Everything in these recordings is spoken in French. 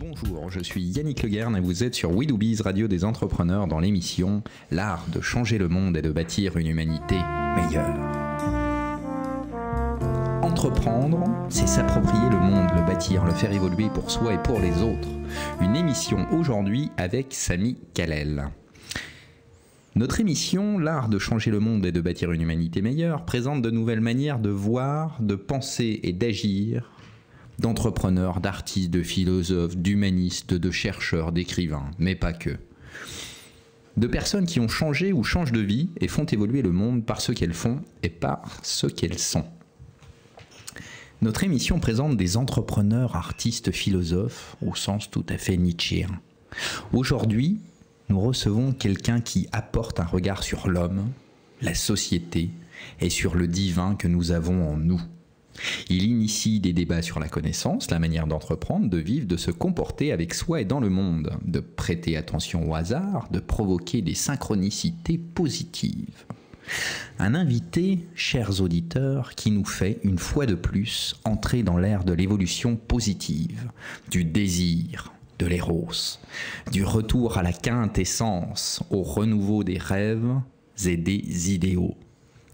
Bonjour, je suis Yannick Leguerne et vous êtes sur We Do Biz, radio des entrepreneurs, dans l'émission L'art de changer le monde et de bâtir une humanité meilleure. Entreprendre, c'est s'approprier le monde, le bâtir, le faire évoluer pour soi et pour les autres. Une émission aujourd'hui avec Samy Khalel. Notre émission, L'art de changer le monde et de bâtir une humanité meilleure, présente de nouvelles manières de voir, de penser et d'agir, d'entrepreneurs, d'artistes, de philosophes, d'humanistes, de chercheurs, d'écrivains, mais pas que. De personnes qui ont changé ou changent de vie et font évoluer le monde par ce qu'elles font et par ce qu'elles sont. Notre émission présente des entrepreneurs, artistes, philosophes, au sens tout à fait nietzschéen. Aujourd'hui, nous recevons quelqu'un qui apporte un regard sur l'homme, la société et sur le divin que nous avons en nous. Il initie des débats sur la connaissance, la manière d'entreprendre, de vivre, de se comporter avec soi et dans le monde, de prêter attention au hasard, de provoquer des synchronicités positives. Un invité, chers auditeurs, qui nous fait, une fois de plus, entrer dans l'ère de l'évolution positive, du désir, de l'éros, du retour à la quintessence, au renouveau des rêves et des idéaux.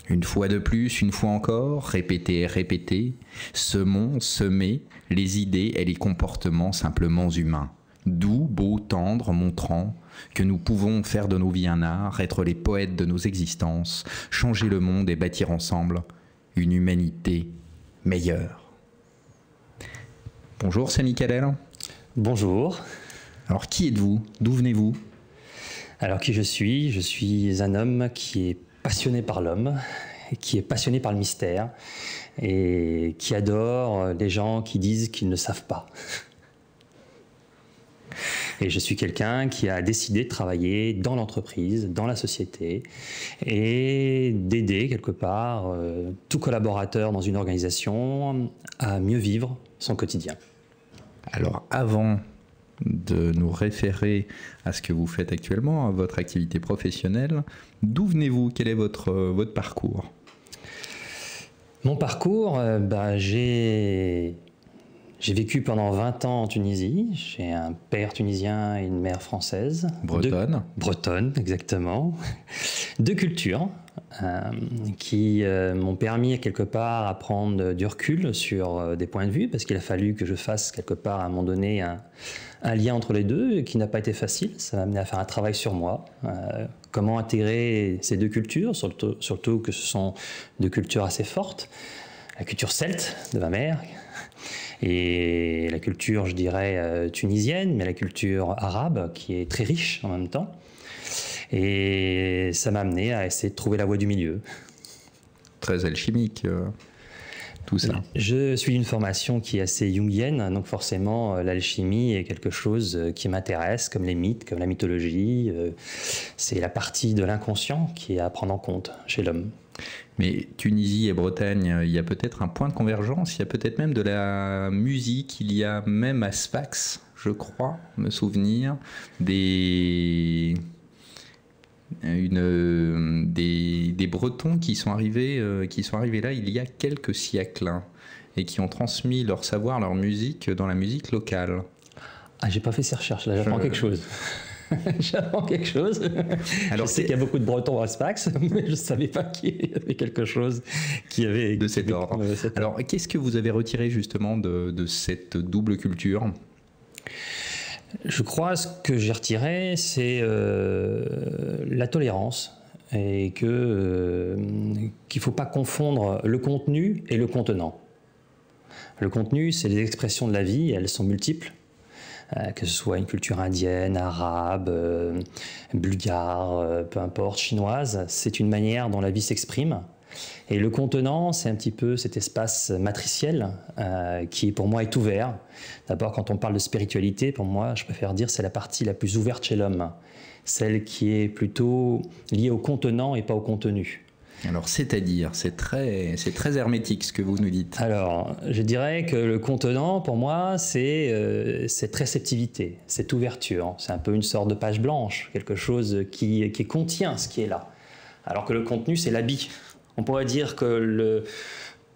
Une fois de plus, une fois encore, répéter et répéter, semons, semer les idées et les comportements simplement humains. Doux, beau, tendre, montrant que nous pouvons faire de nos vies un art, être les poètes de nos existences, changer le monde et bâtir ensemble une humanité meilleure. Bonjour Samy Khalel. Bonjour. Alors qui êtes-vous? D'où venez-vous? Alors qui je suis? Je suis un homme qui est passionné par l'homme, qui est passionné par le mystère et qui adore les gens qui disent qu'ils ne savent pas. Et je suis quelqu'un qui a décidé de travailler dans l'entreprise, dans la société et d'aider quelque part tout collaborateur dans une organisation à mieux vivre son quotidien. Alors avant de nous référer à ce que vous faites actuellement, à votre activité professionnelle, d'où venez-vous? Quel est votre parcours? Mon parcours, j'ai vécu pendant 20 ans en Tunisie. J'ai un père tunisien et une mère française. Bretonne. Bretonne, exactement. Deux cultures qui m'ont permis quelque part à prendre du recul sur des points de vue, parce qu'il a fallu que je fasse quelque part à un moment donné un lien entre les deux qui n'a pas été facile. Ça m'a amené à faire un travail sur moi. Comment intégrer ces deux cultures, surtout que ce sont deux cultures assez fortes. La culture celte de ma mère et la culture, je dirais, tunisienne, mais la culture arabe qui est très riche en même temps. Et ça m'a amené à essayer de trouver la voie du milieu. Très alchimique, tout ça. Je suis d'une formation qui est assez jungienne, donc forcément l'alchimie est quelque chose qui m'intéresse, comme les mythes, comme la mythologie. C'est la partie de l'inconscient qui est à prendre en compte chez l'homme. Mais Tunisie et Bretagne, il y a peut-être un point de convergence, il y a peut-être même de la musique, il y a même à Sfax, je crois, me souvenir, des Bretons qui sont arrivés là il y a quelques siècles et qui ont transmis leur savoir, leur musique dans la musique locale. Ah, j'ai pas fait ces recherches, là j'apprends quelque chose. J'apprends quelque chose. Alors, je sais qu'il y a beaucoup de Bretons à Sfax, mais je ne savais pas qu'il y avait quelque chose qui avait de cet ordre. Alors, qu'est-ce que vous avez retiré justement de cette double culture? Je crois que ce que j'ai retiré, c'est la tolérance et qu'il ne faut pas confondre le contenu et le contenant. Le contenu, c'est les expressions de la vie, elles sont multiples. Que ce soit une culture indienne, arabe, bulgare, peu importe, chinoise, c'est une manière dont la vie s'exprime. Et le contenant, c'est un petit peu cet espace matriciel qui, pour moi, est ouvert. D'abord, quand on parle de spiritualité, pour moi, je préfère dire c'est la partie la plus ouverte chez l'homme, celle qui est plutôt liée au contenant et pas au contenu. Alors, c'est-à-dire, c'est très hermétique ce que vous nous dites. Alors, je dirais que le contenant, pour moi, c'est cette réceptivité, cette ouverture. C'est un peu une sorte de page blanche, quelque chose qui contient ce qui est là. Alors que le contenu, c'est l'habit. On pourrait dire que le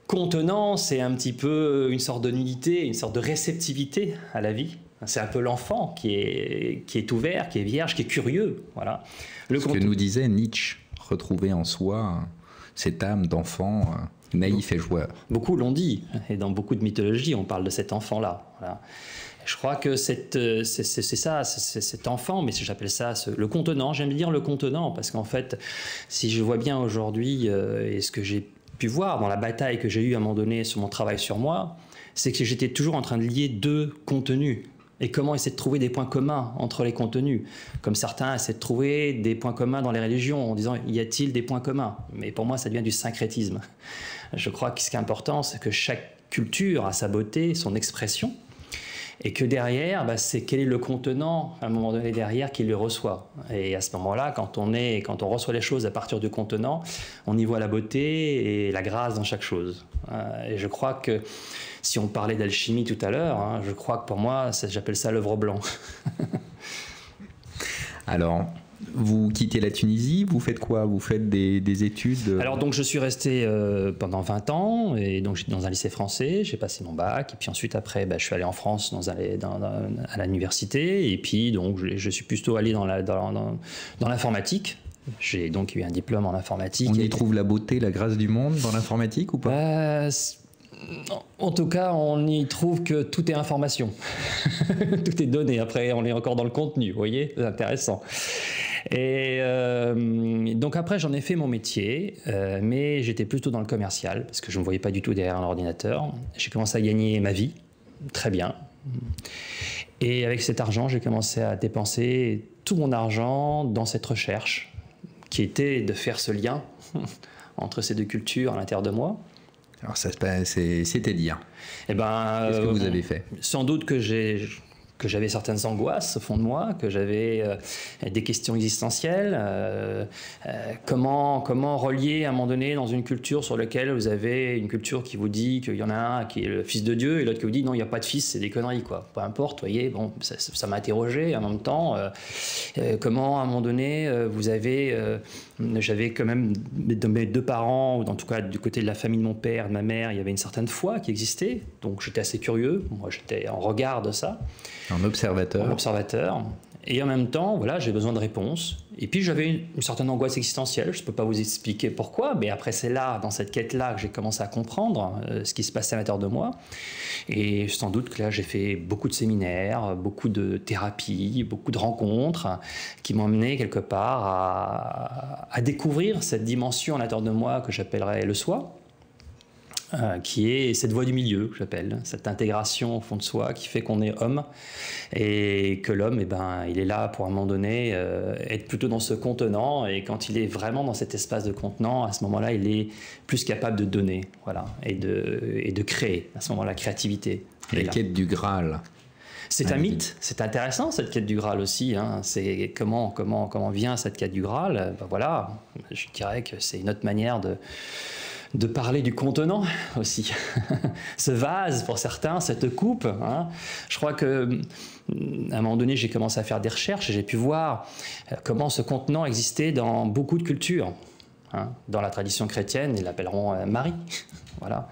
contenant, c'est un petit peu une sorte de nudité, une sorte de réceptivité à la vie. C'est un peu l'enfant qui est ouvert, qui est vierge, qui est curieux. Voilà. Ce que nous disait Nietzsche, retrouver en soi cette âme d'enfant naïf et joueur. Beaucoup l'ont dit, et dans beaucoup de mythologies, on parle de cet enfant-là. Voilà. Je crois que c'est ça, c'est cet enfant, mais j'appelle ça le contenant. J'aime dire le contenant, parce qu'en fait, si je vois bien aujourd'hui, et ce que j'ai pu voir dans la bataille que j'ai eue à un moment donné sur mon travail sur moi, c'est que j'étais toujours en train de lier deux contenus. Et comment essayer de trouver des points communs entre les contenus, comme certains essaient de trouver des points communs dans les religions en disant y a-t-il des points communs? Mais pour moi ça devient du syncrétisme. Je crois que ce qui est important, c'est que chaque culture a sa beauté, son expression, et que derrière, c'est quel est le contenant à un moment donné derrière qui le reçoit. Et à ce moment-là, quand on reçoit les choses à partir du contenant, on y voit la beauté et la grâce dans chaque chose. Et je crois que si on parlait d'alchimie tout à l'heure, je crois que pour moi, j'appelle ça l'œuvre blanc. Alors, vous quittez la Tunisie, vous faites quoi? Vous faites des études? Alors donc je suis resté pendant 20 ans, et donc j'étais dans un lycée français, j'ai passé mon bac, et puis ensuite après je suis allé en France à l'université, et puis donc je suis plutôt allé dans l'informatique. J'ai donc eu un diplôme en informatique. On y trouve la beauté, la grâce du monde dans l'informatique ou pas? En tout cas, on y trouve que tout est information. Tout est donné. Après, on est encore dans le contenu, vous voyez, c'est intéressant. Et donc après, j'en ai fait mon métier, mais j'étais plutôt dans le commercial, parce que je ne me voyais pas du tout derrière un ordinateur. J'ai commencé à gagner ma vie, très bien. Et avec cet argent, j'ai commencé à dépenser tout mon argent dans cette recherche, qui était de faire ce lien entre ces deux cultures à l'intérieur de moi. Alors c'est-à-dire qu'est-ce que vous avez fait? Sans doute que j'avais certaines angoisses au fond de moi, que j'avais des questions existentielles. Comment relier à un moment donné dans une culture sur laquelle vous avez une culture qui vous dit qu'il y en a un qui est le fils de Dieu et l'autre qui vous dit non, il n'y a pas de fils, c'est des conneries, quoi. Peu importe, vous voyez, bon, ça m'a interrogé. En même temps, comment à un moment donné j'avais quand même de mes deux parents, ou en tout cas du côté de la famille de mon père et de ma mère, il y avait une certaine foi qui existait, donc j'étais assez curieux. Moi, j'étais en regard de ça. Un observateur. Un observateur. Et en même temps, voilà, j'ai besoin de réponses. Et puis j'avais une certaine angoisse existentielle. Je ne peux pas vous expliquer pourquoi, mais après c'est là, dans cette quête-là, que j'ai commencé à comprendre ce qui se passait à l'intérieur de moi. Et sans doute que là, j'ai fait beaucoup de séminaires, beaucoup de thérapies, beaucoup de rencontres qui m'ont amené quelque part à découvrir cette dimension à l'intérieur de moi que j'appellerais le soi. Qui est cette voie du milieu, que j'appelle, cette intégration au fond de soi qui fait qu'on est homme, et que l'homme, il est là pour à un moment donné être plutôt dans ce contenant, et quand il est vraiment dans cet espace de contenant, à ce moment-là, il est plus capable de donner, voilà, et de créer, à ce moment-là, la créativité. La quête du Graal. C'est un mythe, c'est intéressant cette quête du Graal aussi, c'est comment vient cette quête du Graal, voilà, je dirais que c'est une autre manière de parler du contenant aussi. Ce vase pour certains, cette coupe. Je crois que à un moment donné, j'ai commencé à faire des recherches et j'ai pu voir comment ce contenant existait dans beaucoup de cultures. Dans la tradition chrétienne, ils l'appelleront Marie. Voilà.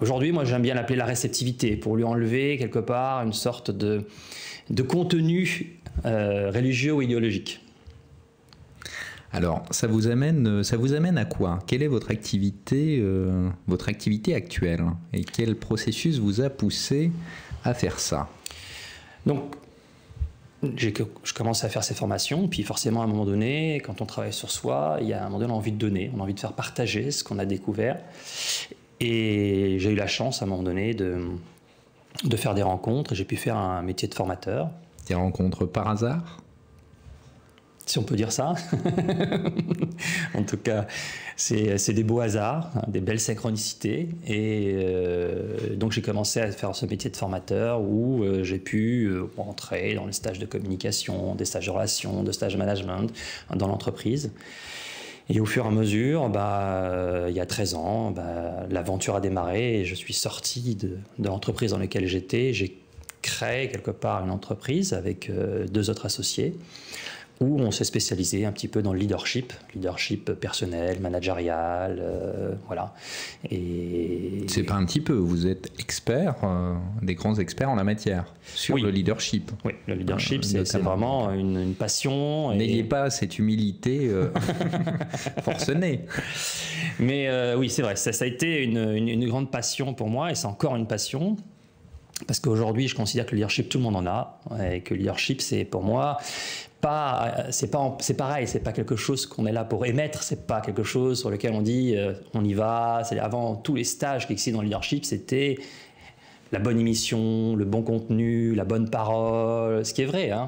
Aujourd'hui, moi, j'aime bien l'appeler la réceptivité, pour lui enlever quelque part une sorte de contenu religieux ou idéologique. Alors, ça vous amène à quoi? Quelle est votre activité actuelle? Et quel processus vous a poussé à faire ça? Donc, je commence à faire ces formations, puis forcément, à un moment donné, quand on travaille sur soi, il y a un moment donné, on a envie de donner, on a envie de faire partager ce qu'on a découvert. Et j'ai eu la chance, à un moment donné, de faire des rencontres. J'ai pu faire un métier de formateur. Des rencontres par hasard? Si on peut dire ça. En tout cas, c'est des beaux hasards, des belles synchronicités. Et donc j'ai commencé à faire ce métier de formateur où j'ai pu entrer dans les stages de communication, des stages de relations, de stages de management dans l'entreprise. Et au fur et à mesure, il y a 13 ans, l'aventure a démarré et je suis sorti de l'entreprise dans laquelle j'étais. J'ai créé quelque part une entreprise avec 2 autres associés, où on s'est spécialisé un petit peu dans le leadership personnel, managérial, voilà. Et c'est pas un petit peu, vous êtes expert, des grands experts en la matière, sur le leadership. Oui, le leadership, c'est vraiment une passion. N'ayez pas cette humilité forcenée. Mais oui, c'est vrai, ça a été une grande passion pour moi, et c'est encore une passion. Parce qu'aujourd'hui, je considère que le leadership, tout le monde en a, et que le leadership, c'est pour moi c'est pareil, c'est pas quelque chose qu'on est là pour émettre, c'est pas quelque chose sur lequel on dit on y va. Avant, tous les stages qui existaient dans le leadership, c'était la bonne émission, le bon contenu, la bonne parole, ce qui est vrai, hein.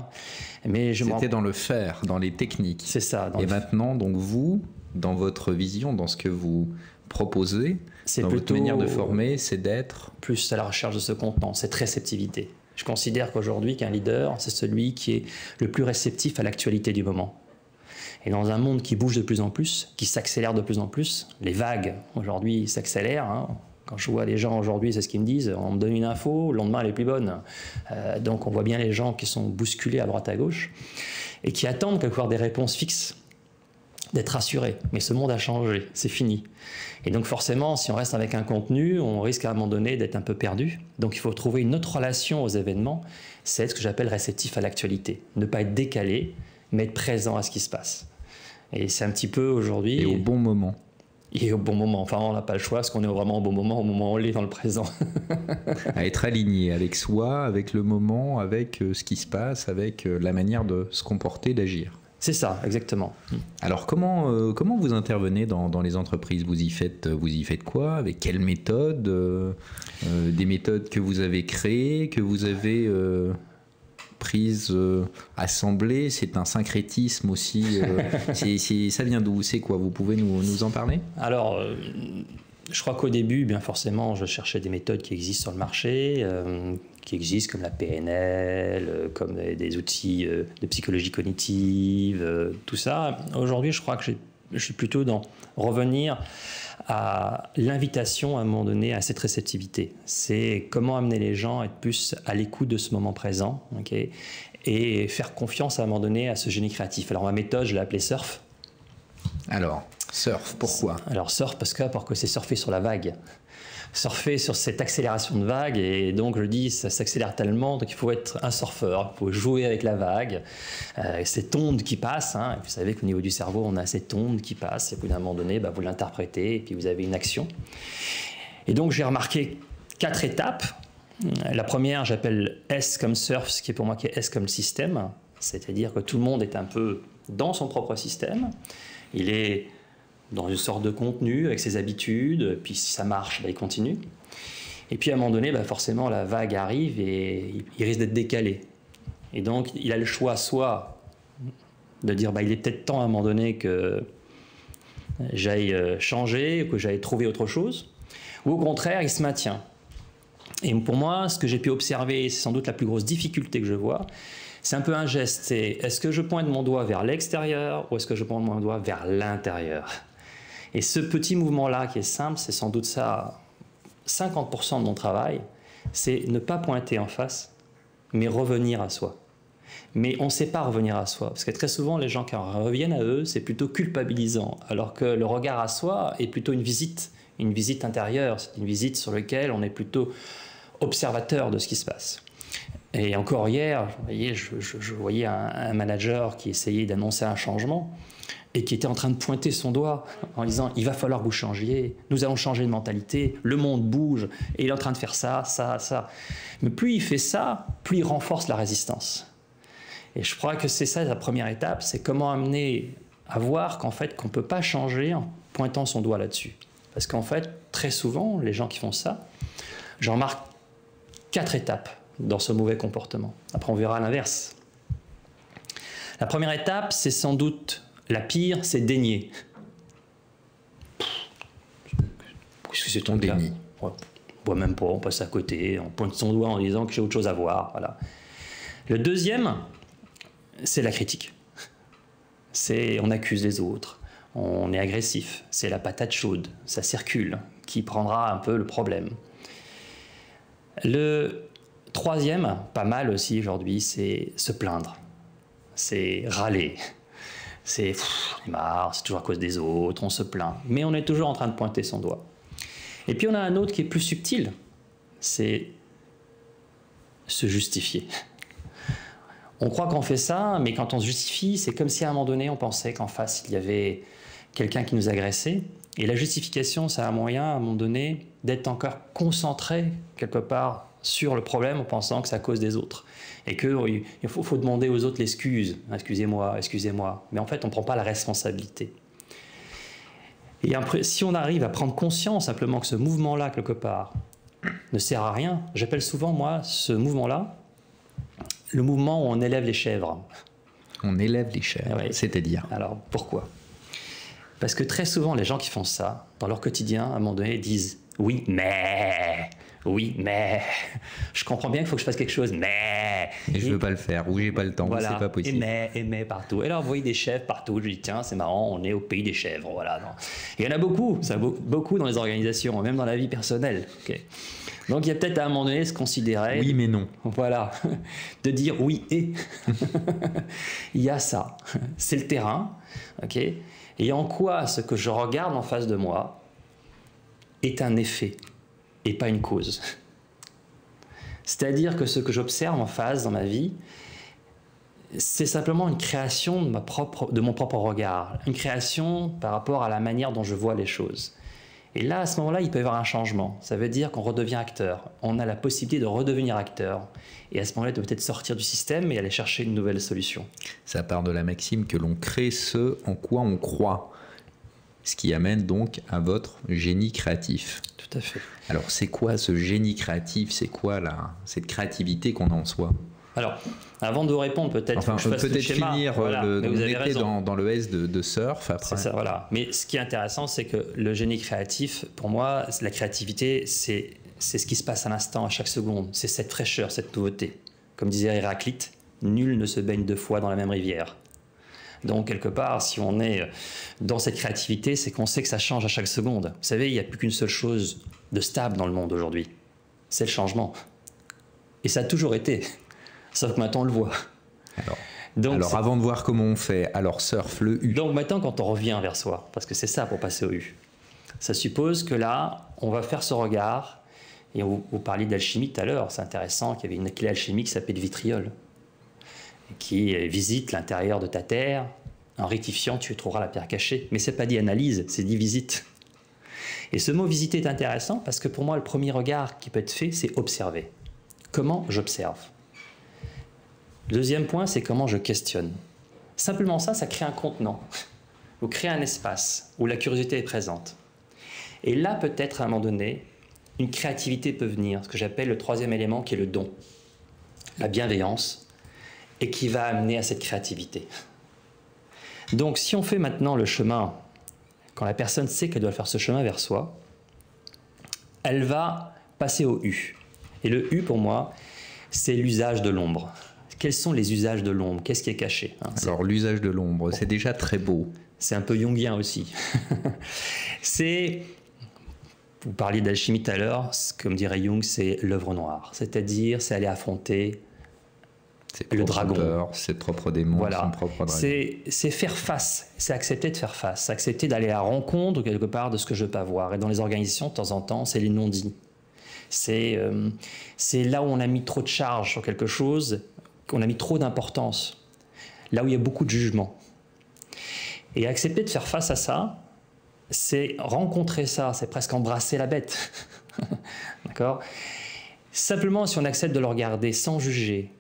Mais c'était dans le faire, dans les techniques. C'est ça. Et maintenant, donc vous, dans votre vision, dans ce que vous proposez, dans votre manière de former, c'est d'être plus à la recherche de ce contenant, cette réceptivité. Je considère qu'aujourd'hui, qu'un leader, c'est celui qui est le plus réceptif à l'actualité du moment. Et dans un monde qui bouge de plus en plus, qui s'accélère de plus en plus, les vagues aujourd'hui s'accélèrent, hein. Quand je vois les gens aujourd'hui, c'est ce qu'ils me disent, on me donne une info, le lendemain elle est plus bonne. Donc on voit bien les gens qui sont bousculés à droite à gauche et qui attendent quelque part des réponses fixes, d'être rassurés. Mais ce monde a changé, c'est fini. Et donc forcément, si on reste avec un contenu, on risque à un moment donné d'être un peu perdu. Donc il faut trouver une autre relation aux événements, c'est ce que j'appelle réceptif à l'actualité. Ne pas être décalé, mais être présent à ce qui se passe. Et c'est un petit peu aujourd'hui... Et au bon moment. Et au bon moment. Enfin, on n'a pas le choix, parce qu'on est vraiment au bon moment où on l'est dans le présent. À être aligné avec soi, avec le moment, avec ce qui se passe, avec la manière de se comporter, d'agir. C'est ça, exactement. Alors, comment vous intervenez dans les entreprises ? Vous y faites quoi ? Avec quelle méthode ? Des méthodes que vous avez créées, que vous avez prises, assemblées ? C'est un syncrétisme aussi. Ça vient d'où ? C'est quoi ? Vous pouvez nous en parler ? Alors, je crois qu'au début, bien forcément, je cherchais des méthodes qui existent sur le marché, qui existent comme la PNL, comme des outils de psychologie cognitive, tout ça. Aujourd'hui, je crois que je suis plutôt dans revenir à l'invitation à un moment donné à cette réceptivité. C'est comment amener les gens à être plus à l'écoute de ce moment présent, okay, et faire confiance à un moment donné à ce génie créatif. Alors ma méthode, je l'ai appelée surf. Alors, surf, pourquoi ? Alors surf parce que c'est surfer sur la vague. Surfer sur cette accélération de vague, et donc je dis ça s'accélère tellement, donc il faut être un surfeur, il faut jouer avec la vague, cette onde qui passe, hein. Vous savez qu'au niveau du cerveau on a cette onde qui passe, et puis à un moment donné vous l'interprétez et puis vous avez une action. Et donc j'ai remarqué 4 étapes. La première, j'appelle S comme surf, ce qui est pour moi qui est S comme système, c'est-à-dire que tout le monde est un peu dans son propre système, il est dans une sorte de contenu, avec ses habitudes, puis si ça marche, il continue. Et puis à un moment donné, forcément, la vague arrive et il risque d'être décalé. Et donc, il a le choix soit de dire, il est peut-être temps à un moment donné que j'aille changer, que j'aille trouver autre chose, ou au contraire, il se maintient. Et pour moi, ce que j'ai pu observer, c'est sans doute la plus grosse difficulté que je vois, c'est un peu un geste, c'est est-ce que je pointe mon doigt vers l'extérieur ou est-ce que je pointe mon doigt vers l'intérieur ? Et ce petit mouvement-là qui est simple, c'est sans doute ça, 50% de mon travail, c'est ne pas pointer en face, mais revenir à soi. Mais on ne sait pas revenir à soi, parce que très souvent, les gens qui reviennent à eux, c'est plutôt culpabilisant, alors que le regard à soi est plutôt une visite intérieure, c'est une visite sur laquelle on est plutôt observateur de ce qui se passe. Et encore hier, je voyais un manager qui essayait d'annoncer un changement, et qui était en train de pointer son doigt en disant « il va falloir que vous changiez, nous allons changer de mentalité, le monde bouge, et il est en train de faire ça, ça, ça ». Mais plus il fait ça, plus il renforce la résistance. Et je crois que c'est ça la première étape, c'est comment amener à voir qu'en fait, qu'on ne peut pas changer en pointant son doigt là-dessus. Parce qu'en fait, très souvent, les gens qui font ça, j'en remarque 4 étapes dans ce mauvais comportement. Après, on verra l'inverse. La première étape, c'est sans doute la pire, c'est dénier. Qu'est-ce que c'est ton déni ? On voit même pas, on passe à côté, on pointe son doigt en disant que j'ai autre chose à voir. Voilà. Le deuxième, c'est la critique. On accuse les autres, on est agressif, c'est la patate chaude, ça circule, qui prendra un peu le problème. Le troisième, pas mal aussi aujourd'hui, c'est se plaindre. c'est râler. C'est on est marre, c'est toujours à cause des autres, on se plaint. Mais on est toujours en train de pointer son doigt. Et puis on a un autre qui est plus subtil, c'est se justifier. On croit qu'on fait ça, mais quand on se justifie, c'est comme si à un moment donné, on pensait qu'en face, il y avait quelqu'un qui nous agressait. Et la justification, c'est un moyen, à un moment donné, d'être encore concentré, quelque part, sur le problème en pensant que c'est à cause des autres. Et qu'il faut demander aux autres l'excuse. Excusez-moi, excusez-moi. Mais en fait, on ne prend pas la responsabilité. Et après, si on arrive à prendre conscience simplement que ce mouvement-là, quelque part, ne sert à rien, j'appelle souvent, moi, ce mouvement-là, le mouvement où on élève les chèvres. On élève les chèvres, Ouais. c'est-à-dire? Alors, pourquoi? Parce que très souvent, les gens qui font ça, dans leur quotidien, à un moment donné, disent « oui, mais… » Oui, mais je comprends bien qu'il faut que je fasse quelque chose, mais… Et je ne veux pas le faire, ou j'ai pas le temps, voilà, c'est pas possible. Et mais partout. Et là, vous voyez des chèvres partout. Je dis, tiens, c'est marrant, on est au pays des chèvres. Voilà. Et il y en a beaucoup, ça, beaucoup dans les organisations, même dans la vie personnelle. Okay. Donc il y a peut-être à un moment donné se considérer… Oui, mais non. Voilà, de dire oui et. Il y a ça. C'est le terrain. Okay. Et en quoi ce que je regarde en face de moi est un effet et pas une cause. C'est-à-dire que ce que j'observe en face dans ma vie, c'est simplement une création de mon propre regard, une création par rapport à la manière dont je vois les choses. Et là, à ce moment-là, il peut y avoir un changement. Ça veut dire qu'on redevient acteur. On a la possibilité de redevenir acteur. Et à ce moment-là, de peut-être sortir du système et aller chercher une nouvelle solution. Ça part de la maxime que l'on crée ce en quoi on croit. Ce qui amène donc à votre génie créatif. Tout à fait. Alors, c'est quoi ce génie créatif? C'est quoi cette créativité qu'on a en soi? Alors, avant de vous répondre, peut-être enfin, je fasse le schéma. Finir voilà, on était dans le S de surf après. C'est ça, voilà. Mais ce qui est intéressant, c'est que le génie créatif, pour moi, la créativité, c'est ce qui se passe à l'instant, à chaque seconde. C'est cette fraîcheur, cette nouveauté. Comme disait Héraclite, nul ne se baigne deux fois dans la même rivière. Donc, quelque part, si on est dans cette créativité, c'est qu'on sait que ça change à chaque seconde. Vous savez, il n'y a plus qu'une seule chose de stable dans le monde aujourd'hui. C'est le changement. Et ça a toujours été. Sauf que maintenant, on le voit. Alors avant de voir comment on fait, alors surf le U. Donc maintenant, quand on revient vers soi, parce que c'est ça pour passer au U, ça suppose que là, on va faire ce regard, et vous parliez d'alchimie tout à l'heure, c'est intéressant qu'il y avait une clé alchimique qui s'appelle vitriol, qui visite l'intérieur de ta terre. En rectifiant, tu trouveras la pierre cachée. Mais ce n'est pas dit analyse, c'est dit visite. Et ce mot visiter est intéressant parce que pour moi, le premier regard qui peut être fait, c'est observer. Comment j'observe? Le deuxième point, c'est comment je questionne. Simplement ça crée un contenant. Vous créez un espace où la curiosité est présente. Et là, peut-être à un moment donné, une créativité peut venir, ce que j'appelle le troisième élément qui est le don, la bienveillance, et qui va amener à cette créativité. Donc si on fait maintenant le chemin, quand la personne sait qu'elle doit faire ce chemin vers soi, elle va passer au U. Et le U pour moi, c'est l'usage de l'ombre. Quels sont les usages de l'ombre? Qu'est-ce qui est caché? Alors l'usage de l'ombre, c'est déjà très beau. C'est un peu jungien aussi. Vous parliez d'alchimie tout à l'heure, comme dirait Jung, c'est l'œuvre noire. C'est-à-dire, c'est aller affronter le dragon. Peur, ses propres démons, voilà. son propre dragon. C'est faire face, c'est accepter de faire face, c'est accepter d'aller à la rencontre quelque part de ce que je ne veux pas voir. Et dans les organisations, de temps en temps, c'est les non-dits. C'est là où on a mis trop de charge sur quelque chose, qu'on a mis trop d'importance, là où il y a beaucoup de jugement. Et accepter de faire face à ça, c'est rencontrer ça, c'est presque embrasser la bête. D'accord? Simplement, si on accepte de le regarder sans juger,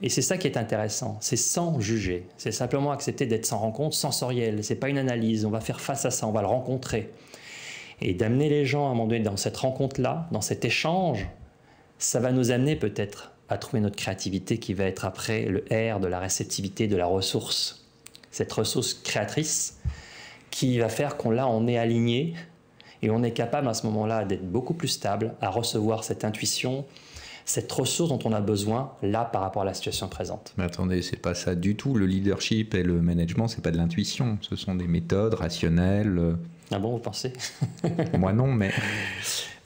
et c'est ça qui est intéressant, c'est sans juger, c'est simplement accepter d'être sans rencontre sensorielle, c'est pas une analyse, on va faire face à ça, on va le rencontrer. Et d'amener les gens à un moment donné dans cette rencontre-là, dans cet échange, ça va nous amener peut-être à trouver notre créativité qui va être après le R de la réceptivité, de la ressource. Cette ressource créatrice qui va faire on est aligné et on est capable à ce moment-là d'être beaucoup plus stable, à recevoir cette intuition, cette ressource dont on a besoin là par rapport à la situation présente. Mais attendez, c'est pas ça du tout. Le leadership et le management, c'est pas de l'intuition. Ce sont des méthodes rationnelles. Ah bon, vous pensez? Moi non, mais...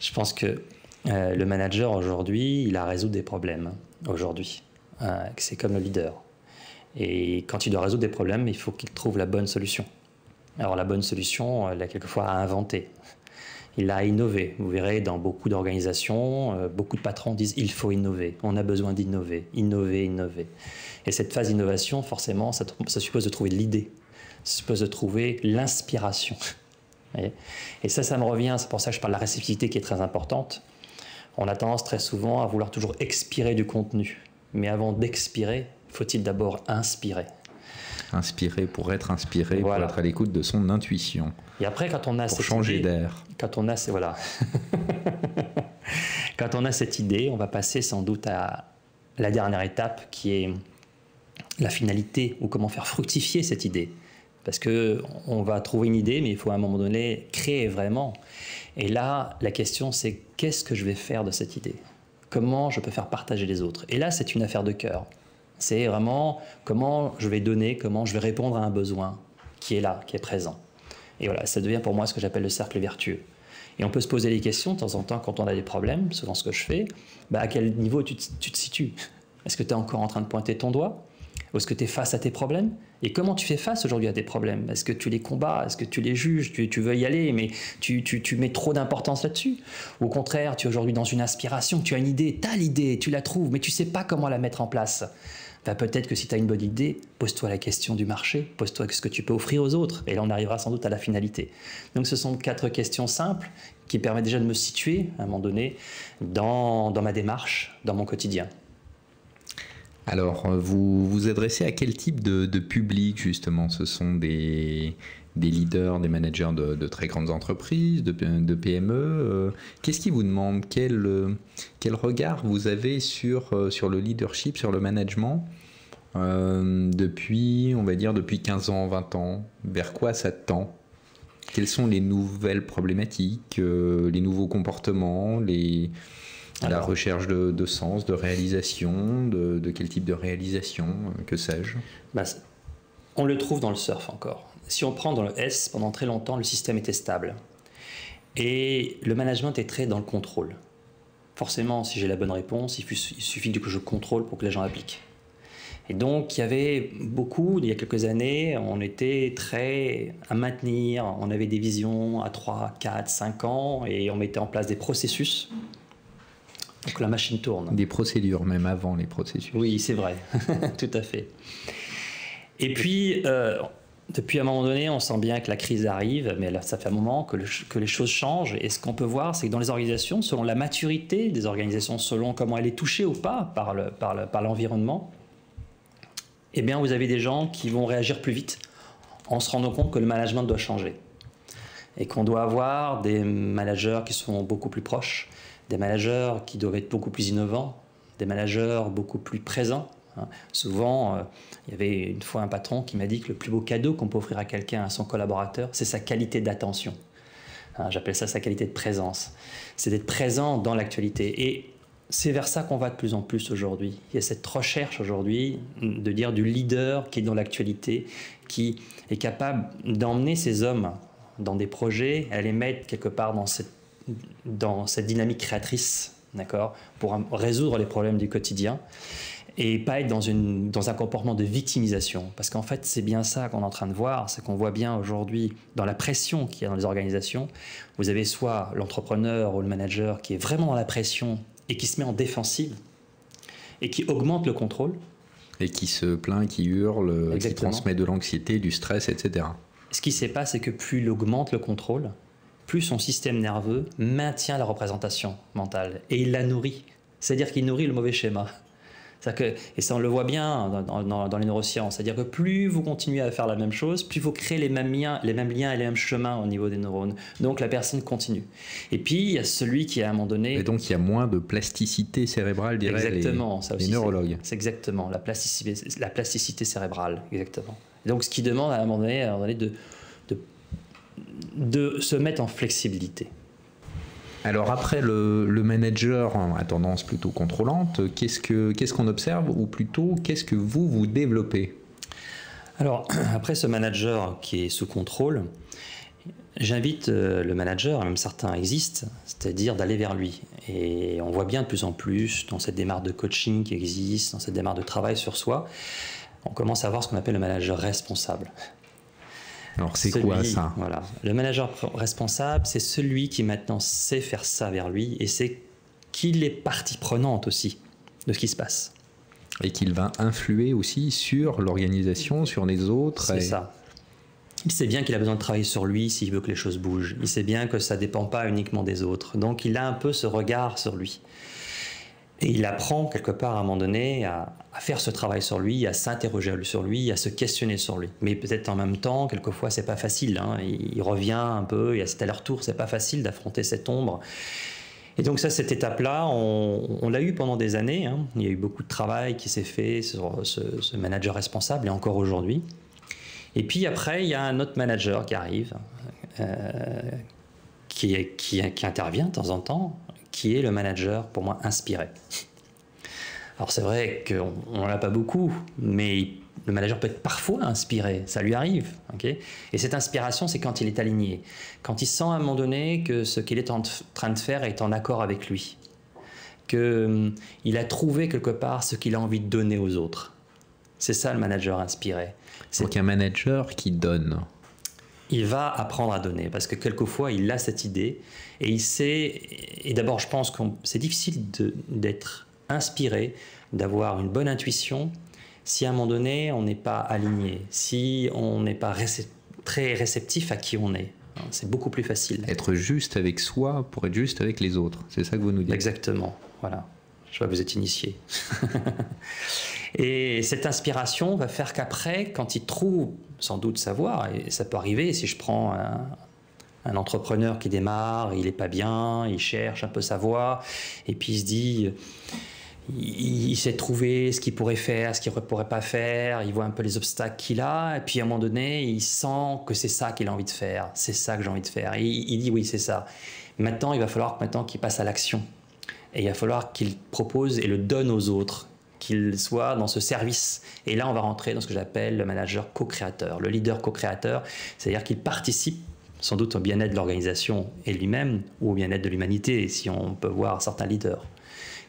Je pense que le manager aujourd'hui, il a à résoudre des problèmes aujourd'hui. C'est comme le leader. Et quand il doit résoudre des problèmes, il faut qu'il trouve la bonne solution. Alors la bonne solution, il a quelquefois à inventer. Il a innové. Vous verrez, dans beaucoup d'organisations, beaucoup de patrons disent « il faut innover, on a besoin d'innover, innover, innover ». Et cette phase d'innovation, forcément, ça suppose de trouver l'idée, ça suppose de trouver l'inspiration. Et ça me revient, c'est pour ça que je parle de la réceptivité qui est très importante. On a tendance très souvent à vouloir toujours expirer du contenu. Mais avant d'expirer, faut-il d'abord inspirer. Inspirer pour être inspiré, voilà. Pour être à l'écoute de son intuition. Et après, quand on a pour cette changer idée, d'air. Quand on a cette idée, on va passer sans doute à la dernière étape qui est la finalité, ou comment faire fructifier cette idée. Parce qu'on va trouver une idée, mais il faut à un moment donné créer vraiment. Et là, la question c'est qu'est-ce que je vais faire de cette idée? Comment je peux faire partager les autres? Et là, c'est une affaire de cœur. C'est vraiment comment je vais donner, comment je vais répondre à un besoin qui est là, qui est présent. Et voilà, ça devient pour moi ce que j'appelle le cercle vertueux. Et on peut se poser des questions de temps en temps quand on a des problèmes, selon ce que je fais. À quel niveau tu te situes? Est-ce que tu es encore en train de pointer ton doigt? Ou est-ce que tu es face à tes problèmes? Et comment tu fais face aujourd'hui à tes problèmes? Est-ce que tu les combats? Est-ce que tu les juges? Tu veux y aller, mais tu mets trop d'importance là-dessus? Ou au contraire, tu es aujourd'hui dans une inspiration, tu as une idée, tu as l'idée, tu la trouves, mais tu ne sais pas comment la mettre en place. Peut-être que si tu as une bonne idée, pose-toi la question du marché, pose-toi ce que tu peux offrir aux autres, et là on arrivera sans doute à la finalité. Donc ce sont 4 questions simples qui permettent déjà de me situer, à un moment donné, dans ma démarche, dans mon quotidien. Alors, vous vous adressez à quel type de public, justement? Ce sont des leaders, des managers de très grandes entreprises, de PME. Qu'est-ce qu'ils vous demandent? Quel regard vous avez sur le leadership, sur le management depuis 15 ans, 20 ans? Vers quoi ça tend? Quelles sont les nouvelles problématiques, les nouveaux comportements, la recherche de sens, de réalisation, de quel type de réalisation, que sais-je? On le trouve dans le surf encore. Si on prend dans le S, pendant très longtemps, le système était stable. Et le management est très dans le contrôle. Forcément, si j'ai la bonne réponse, il suffit que je contrôle pour que les gens appliquent. Et donc, il y avait beaucoup, il y a quelques années, on était très à maintenir, on avait des visions à 3, 4, 5 ans, et on mettait en place des processus. Donc la machine tourne. Des procédures, même avant les processus. Oui, c'est vrai, tout à fait. Et puis, depuis un moment donné, on sent bien que la crise arrive, mais là, ça fait un moment que les choses changent. Et ce qu'on peut voir, c'est que dans les organisations, selon la maturité des organisations, selon comment elle est touchée ou pas par l'environnement, eh bien, vous avez des gens qui vont réagir plus vite en se rendant compte que le management doit changer. Et qu'on doit avoir des managers qui sont beaucoup plus proches, des managers qui doivent être beaucoup plus innovants, des managers beaucoup plus présents. Souvent, il y avait une fois un patron qui m'a dit que le plus beau cadeau qu'on peut offrir à quelqu'un, à son collaborateur, c'est sa qualité d'attention. J'appelle ça sa qualité de présence. C'est d'être présent dans l'actualité. Et c'est vers ça qu'on va de plus en plus aujourd'hui. Il y a cette recherche aujourd'hui de dire du leader qui est dans l'actualité, qui est capable d'emmener ces hommes dans des projets, à les mettre quelque part dans cette dynamique créatrice, d'accord, pour résoudre les problèmes du quotidien et pas être dans un comportement de victimisation. Parce qu'en fait, c'est bien ça qu'on est en train de voir, c'est qu'on voit bien aujourd'hui dans la pression qu'il y a dans les organisations, vous avez soit l'entrepreneur ou le manager qui est vraiment dans la pression et qui se met en défensive et qui augmente le contrôle. Et qui se plaint, qui hurle, Exactement. Qui transmet de l'anxiété, du stress, etc. Ce qui se passe, c'est que plus il augmente le contrôle, plus son système nerveux maintient la représentation mentale et il la nourrit. C'est-à-dire qu'il nourrit le mauvais schéma. Et ça, on le voit bien dans les neurosciences. C'est-à-dire que plus vous continuez à faire la même chose, plus vous créez les mêmes liens et les mêmes chemins au niveau des neurones. Donc la personne continue. Et puis, il y a celui qui, à un moment donné... Et donc, il y a moins de plasticité cérébrale, diraient les neurologues. C'est exactement, la plasticité cérébrale, exactement. Et donc, ce qui demande à un moment donné de se mettre en flexibilité. Alors après, le manager à tendance plutôt contrôlante, qu'est-ce qu'on observe, ou plutôt qu'est-ce que vous développez? Alors après ce manager qui est sous contrôle, j'invite le manager, et même certains existent, c'est-à-dire d'aller vers lui. Et on voit bien de plus en plus dans cette démarche de coaching qui existe, dans cette démarche de travail sur soi, on commence à avoir ce qu'on appelle le manager responsable. Alors c'est quoi ça? Voilà. Le manager responsable, c'est celui qui maintenant sait faire ça vers lui et c'est qu'il est partie prenante aussi de ce qui se passe. Et qu'il va influer aussi sur l'organisation, sur les autres. C'est ça. Il sait bien qu'il a besoin de travailler sur lui s'il veut que les choses bougent. Il sait bien que ça ne dépend pas uniquement des autres. Donc il a un peu ce regard sur lui. Et il apprend quelque part à un moment donné à faire ce travail sur lui, à s'interroger sur lui, à se questionner sur lui. Mais peut-être en même temps, quelquefois, c'est pas facile. Hein. Il revient un peu, et à cet aller-retour, c'est pas facile d'affronter cette ombre. Et donc ça, cette étape-là, on l'a eu pendant des années. Hein. Il y a eu beaucoup de travail qui s'est fait sur ce manager responsable, et encore aujourd'hui. Et puis après, il y a un autre manager qui arrive, qui intervient de temps en temps, qui est le manager, pour moi, inspiré. Alors c'est vrai qu'on n'en a pas beaucoup, mais le manager peut être parfois inspiré, ça lui arrive. Okay, et cette inspiration, c'est quand il est aligné, quand il sent à un moment donné que ce qu'il est en train de faire est en accord avec lui, qu'il a trouvé quelque part ce qu'il a envie de donner aux autres. C'est ça le manager inspiré. Donc un manager qui donne. Il va apprendre à donner parce que quelquefois il a cette idée et il sait. Et d'abord, je pense que c'est difficile d'être inspiré, d'avoir une bonne intuition si à un moment donné on n'est pas aligné, si on n'est pas très réceptif à qui on est. C'est beaucoup plus facile. Être juste avec soi pour être juste avec les autres. C'est ça que vous nous dites. Exactement. Voilà. Je vois que vous êtes initié. Et cette inspiration va faire qu'après, quand il trouve sans doute sa voie, et ça peut arriver, si je prends un entrepreneur qui démarre, il n'est pas bien, il cherche un peu sa voie, et puis il se dit, il sait trouver ce qu'il pourrait faire, ce qu'il ne pourrait pas faire, il voit un peu les obstacles qu'il a, et puis à un moment donné, il sent que c'est ça qu'il a envie de faire, c'est ça que j'ai envie de faire, et il dit oui, c'est ça. Maintenant, il va falloir qu'il passe à l'action, et il va falloir qu'il propose et le donne aux autres, qu'il soit dans ce service. Et là, on va rentrer dans ce que j'appelle le manager co-créateur, le leader co-créateur, c'est-à-dire qu'il participe sans doute au bien-être de l'organisation et lui-même, ou au bien-être de l'humanité, si on peut voir certains leaders.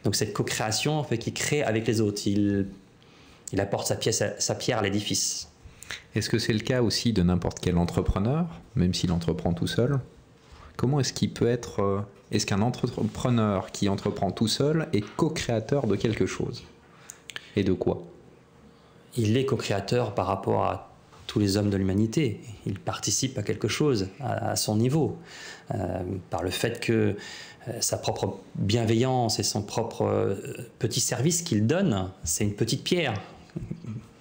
Donc cette co-création fait qu'il crée avec les autres, il apporte sa pierre à l'édifice. Est-ce que c'est le cas aussi de n'importe quel entrepreneur, même s'il entreprend tout seul? Comment est-ce qu'il peut être... Est-ce qu'un entrepreneur qui entreprend tout seul est co-créateur de quelque chose? Et de quoi? Il est co-créateur par rapport à tous les hommes de l'humanité. Il participe à quelque chose, à son niveau, par le fait que sa propre bienveillance et son propre petit service qu'il donne, c'est une petite pierre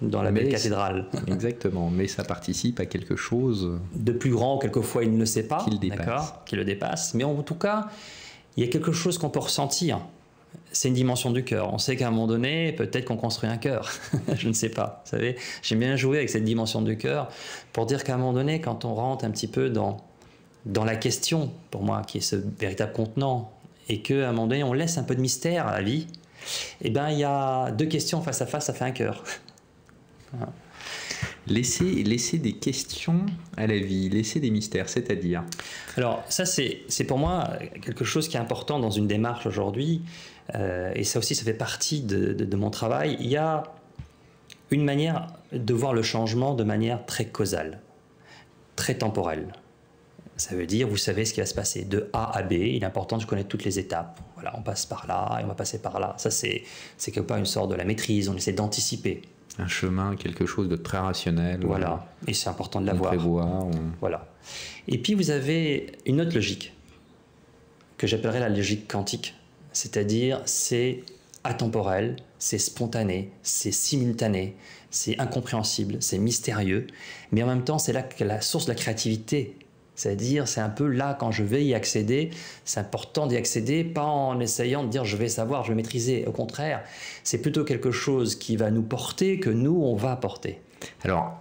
dans la belle cathédrale. Exactement, mais ça participe à quelque chose... De plus grand, quelquefois il ne le sait pas, qui le dépasse. Mais en tout cas, il y a quelque chose qu'on peut ressentir. C'est une dimension du cœur. On sait qu'à un moment donné, peut-être qu'on construit un cœur. Je ne sais pas. Vous savez, j'aime bien jouer avec cette dimension du cœur pour dire qu'à un moment donné, quand on rentre un petit peu dans la question, pour moi, qui est ce véritable contenant, et qu'à un moment donné, on laisse un peu de mystère à la vie, eh bien, il y a deux questions face à face, ça fait un cœur. Voilà. Laisser des questions à la vie, laisser des mystères, c'est-à-dire? Alors, ça, c'est pour moi quelque chose qui est important dans une démarche aujourd'hui. Et ça aussi, ça fait partie de mon travail. Il y a une manière de voir le changement de manière très causale, très temporelle. Ça veut dire, vous savez ce qui va se passer de A à B. Il est important de connaître toutes les étapes. Voilà, on passe par là et on va passer par là. Ça, c'est quelque part une sorte de la maîtrise. On essaie d'anticiper. Un chemin, quelque chose de très rationnel. Voilà, et c'est important de l'avoir. Voilà. Et puis, vous avez une autre logique que j'appellerais la logique quantique. C'est-à-dire, c'est atemporel, c'est spontané, c'est simultané, c'est incompréhensible, c'est mystérieux, mais en même temps, c'est là que la source de la créativité. C'est-à-dire, c'est un peu là, quand je vais y accéder, c'est important d'y accéder, pas en essayant de dire je vais savoir, je vais maîtriser. Au contraire, c'est plutôt quelque chose qui va nous porter que nous, on va porter. Alors,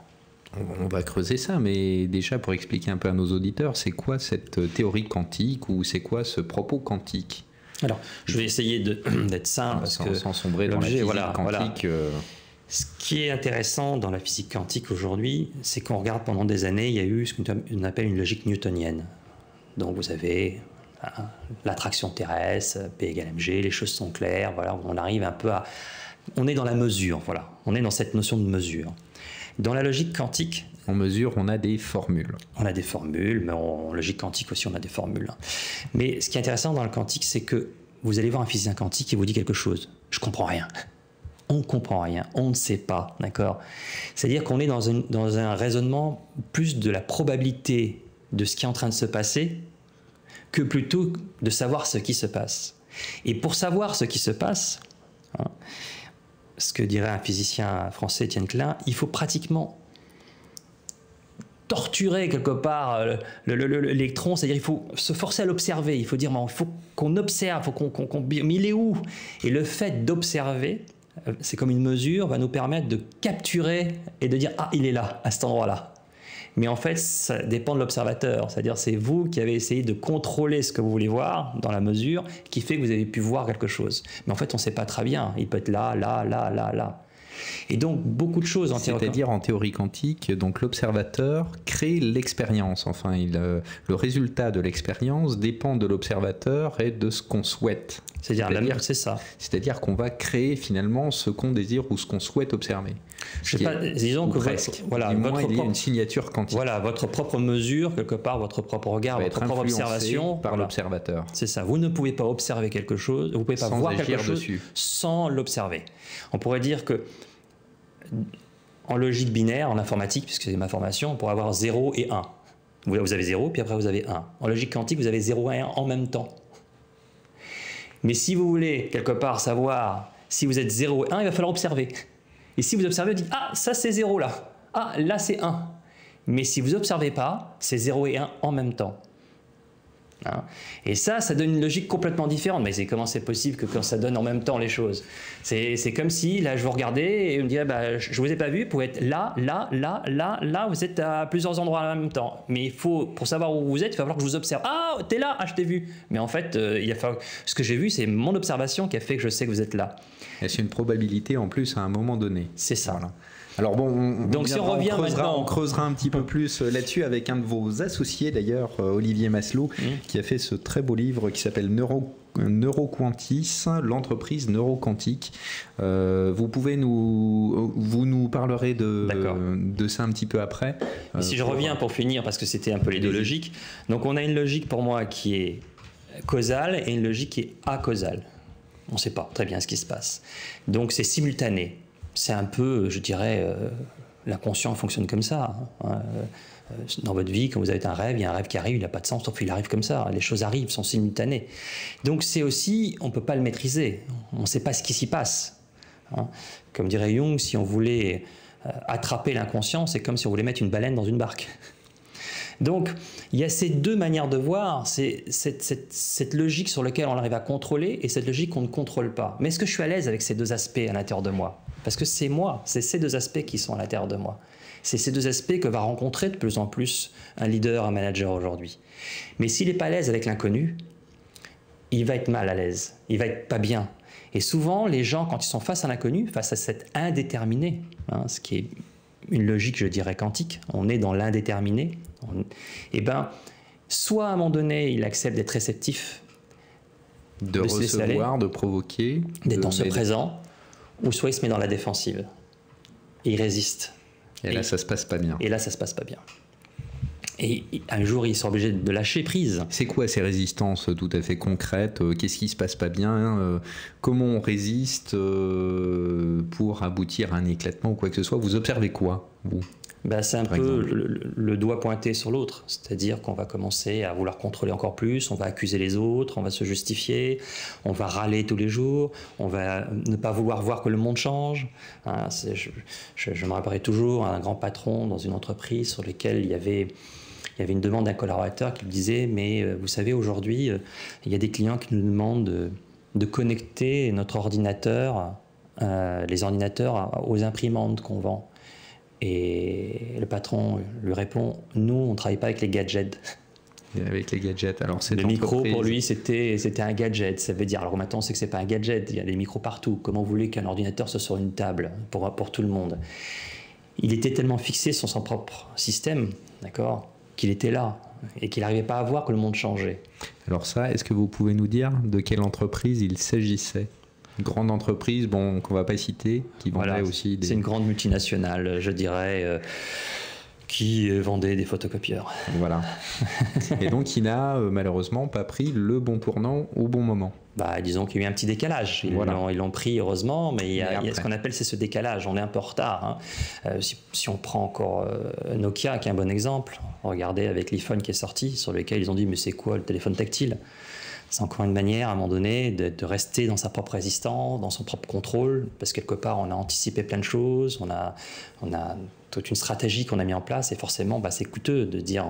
on va creuser ça, mais déjà pour expliquer un peu à nos auditeurs, c'est quoi cette théorie quantique ou c'est quoi ce propos quantique? Alors, je vais essayer d'être simple sans sombrer dans la physique quantique. Ce qui est intéressant dans la physique quantique aujourd'hui, c'est qu'on regarde pendant des années, il y a eu ce qu'on appelle une logique newtonienne. Donc vous avez l'attraction terrestre, P égale mg, les choses sont claires, voilà, on arrive un peu à On est dans la mesure, voilà. On est dans cette notion de mesure. Dans la logique quantique, en mesure, on a des formules. On a des formules, mais en logique quantique aussi, on a des formules. Mais ce qui est intéressant dans le quantique, c'est que vous allez voir un physicien quantique qui vous dit quelque chose. Je comprends rien. On ne comprend rien. On ne sait pas, d'accord? C'est-à-dire qu'on est dans un raisonnement plus de la probabilité de ce qui est en train de se passer que plutôt de savoir ce qui se passe. Et pour savoir ce qui se passe, hein, ce que dirait un physicien français, Étienne Klein, il faut pratiquement torturer quelque part l'électron, c'est-à-dire il faut se forcer à l'observer, il faut dire il faut qu'on observe, mais il est où? Et le fait d'observer, c'est comme une mesure, va nous permettre de capturer et de dire ah il est là, à cet endroit-là. Mais en fait, ça dépend de l'observateur, c'est-à-dire c'est vous qui avez essayé de contrôler ce que vous voulez voir dans la mesure qui fait que vous avez pu voir quelque chose. Mais en fait, on ne sait pas très bien, il peut être là, là, là, là, là. Et donc, beaucoup de choses en théorie. C'est-à-dire en théorie quantique, donc l'observateur crée l'expérience. Enfin, le résultat de l'expérience dépend de l'observateur et de ce qu'on souhaite. C'est ça. C'est-à-dire qu'on va créer finalement ce qu'on désire ou ce qu'on souhaite observer. Je sais pas, disons que il y a une signature quantique. Voilà, votre propre mesure, quelque part, votre propre regard, votre propre observation. Par l'observateur. C'est ça. Vous ne pouvez pas observer quelque chose, vous ne pouvez pas voir quelque chose dessus, sans l'observer. On pourrait dire que en logique binaire, en informatique, puisque c'est ma formation, on pourrait avoir 0 et 1. Vous avez 0, puis après vous avez 1. En logique quantique, vous avez 0 et 1 en même temps. Mais si vous voulez, quelque part, savoir si vous êtes 0 et 1, il va falloir observer. Et si vous observez, vous dites « Ah, ça c'est 0 là. Ah, là c'est 1. » Mais si vous n'observez pas, c'est 0 et 1 en même temps. Hein? Et ça donne une logique complètement différente. Mais c'est comment c'est possible que quand ça donne en même temps les choses? C'est comme si, là, je vous regardais et vous me dirait bah, « Je ne vous ai pas vu, vous pouvez être là, là, là, là, là. Vous êtes à plusieurs endroits en même temps. Mais il faut, pour savoir où vous êtes, il va falloir que je vous observe. Ah, t'es là, ah, je t'ai vu. » Mais en fait, ce que j'ai vu, c'est mon observation qui a fait que je sais que vous êtes là. Et c'est une probabilité en plus à un moment donné. C'est ça. Voilà. Alors bon, on creusera un petit peu plus là-dessus avec un de vos associés d'ailleurs, Olivier Maslow, qui a fait ce très beau livre qui s'appelle Neuroquantis, l'entreprise neuroquantique. Vous nous parlerez de ça un petit peu après. Si je reviens pour finir, parce que c'était un peu les deux logiques. Donc on a une logique pour moi qui est causale et une logique qui est acausale. On ne sait pas très bien ce qui se passe. Donc c'est simultané. C'est un peu, je dirais, l'inconscient fonctionne comme ça. Hein. Dans votre vie, quand vous avez un rêve, il y a un rêve qui arrive, il n'a pas de sens, sauf qu'il arrive comme ça. Les choses arrivent, sont simultanées. Donc c'est aussi, on ne peut pas le maîtriser. On ne sait pas ce qui s'y passe. Hein. Comme dirait Jung, si on voulait attraper l'inconscient, c'est comme si on voulait mettre une baleine dans une barque. Donc, il y a ces deux manières de voir, c'est cette logique sur laquelle on arrive à contrôler et cette logique qu'on ne contrôle pas. Mais est-ce que je suis à l'aise avec ces deux aspects à l'intérieur de moi? Parce que c'est moi, c'est ces deux aspects qui sont à l'intérieur de moi. C'est ces deux aspects que va rencontrer de plus en plus un leader, un manager aujourd'hui. Mais s'il n'est pas à l'aise avec l'inconnu, il va être mal à l'aise, il va être pas bien. Et souvent, les gens, quand ils sont face à l'inconnu, face à cet indéterminé, hein, ce qui est une logique, je dirais, quantique, on est dans l'indéterminé, et ben, soit à un moment donné, il accepte d'être réceptif, de recevoir, de provoquer, d'être dans ce présent, ou soit il se met dans la défensive. Et il résiste. Et là, ça se passe pas bien. Et là, ça se passe pas bien. Et un jour, il sera obligé de lâcher prise. C'est quoi ces résistances tout à fait concrètes? Qu'est-ce qui se passe pas bien? Comment on résiste pour aboutir à un éclatement ou quoi que ce soit? Vous observez quoi, vous? C'est un peu le doigt pointé sur l'autre, c'est-à-dire qu'on va commencer à vouloir contrôler encore plus, on va accuser les autres, on va se justifier, on va râler tous les jours, on va ne pas vouloir voir que le monde change. Hein, je me rappellerai toujours un grand patron dans une entreprise sur laquelle il y avait une demande d'un collaborateur qui me disait « Mais vous savez, aujourd'hui, il y a des clients qui nous demandent de connecter notre ordinateur, les ordinateurs aux imprimantes qu'on vend. » Et le patron lui répond « Nous, on ne travaille pas avec les gadgets. » Avec les gadgets, alors c'est le micro pour lui c'était un gadget, ça veut dire, alors maintenant on sait que c'est pas un gadget, il y a des micros partout, comment vous voulez qu'un ordinateur soit sur une table pour tout le monde? Il était tellement fixé sur son propre système, d'accord, qu'il était là et qu'il n'arrivait pas à voir que le monde changeait. Alors ça, est-ce que vous pouvez nous dire de quelle entreprise il s'agissait? Une grande entreprise, bon, qu'on ne va pas citer, qui vendait aussi des... C'est une grande multinationale, je dirais, qui vendait des photocopieurs. Voilà. Et donc, qui n'a malheureusement pas pris le bon tournant au bon moment. Bah, disons qu'il y a eu un petit décalage. Ils l'ont pris heureusement, mais il y a ce qu'on appelle ce décalage. On est un peu en retard. Hein. Si on prend encore Nokia, qui est un bon exemple, regardez avec l'iPhone qui est sorti, sur lequel ils ont dit mais c'est quoi le téléphone tactile? C'est encore une manière, à un moment donné, de rester dans sa propre résistance, dans son propre contrôle, parce que quelque part, on a anticipé plein de choses, on a toute une stratégie qu'on a mis en place, et forcément, c'est coûteux de dire,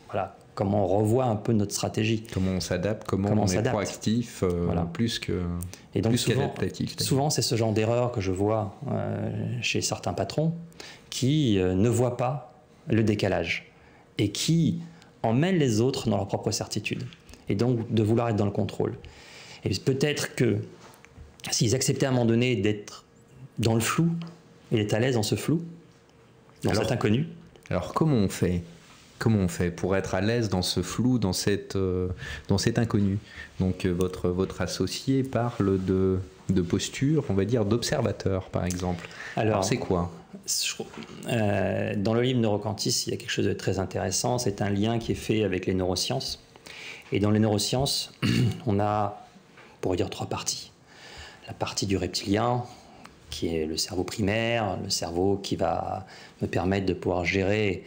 voilà, comment on revoit un peu notre stratégie. Comment on s'adapte, comment on est proactif, plus qu'adaptatif. Souvent, c'est ce genre d'erreur que je vois chez certains patrons qui ne voient pas le décalage et qui emmènent les autres dans leur propre certitude. Et donc de vouloir être dans le contrôle. Et peut-être que s'ils acceptaient à un moment donné d'être dans le flou, et d'être à l'aise dans ce flou, dans cet inconnu. Alors comment on fait pour être à l'aise dans ce flou, dans cet inconnu? Donc votre associé parle de posture, on va dire d'observateur par exemple. Alors c'est quoi? Dans le livre Neurocantis, il y a quelque chose de très intéressant, c'est un lien qui est fait avec les neurosciences. Et dans les neurosciences, on a, pour dire, 3 parties. La partie du reptilien, qui est le cerveau primaire, le cerveau qui va me permettre de pouvoir gérer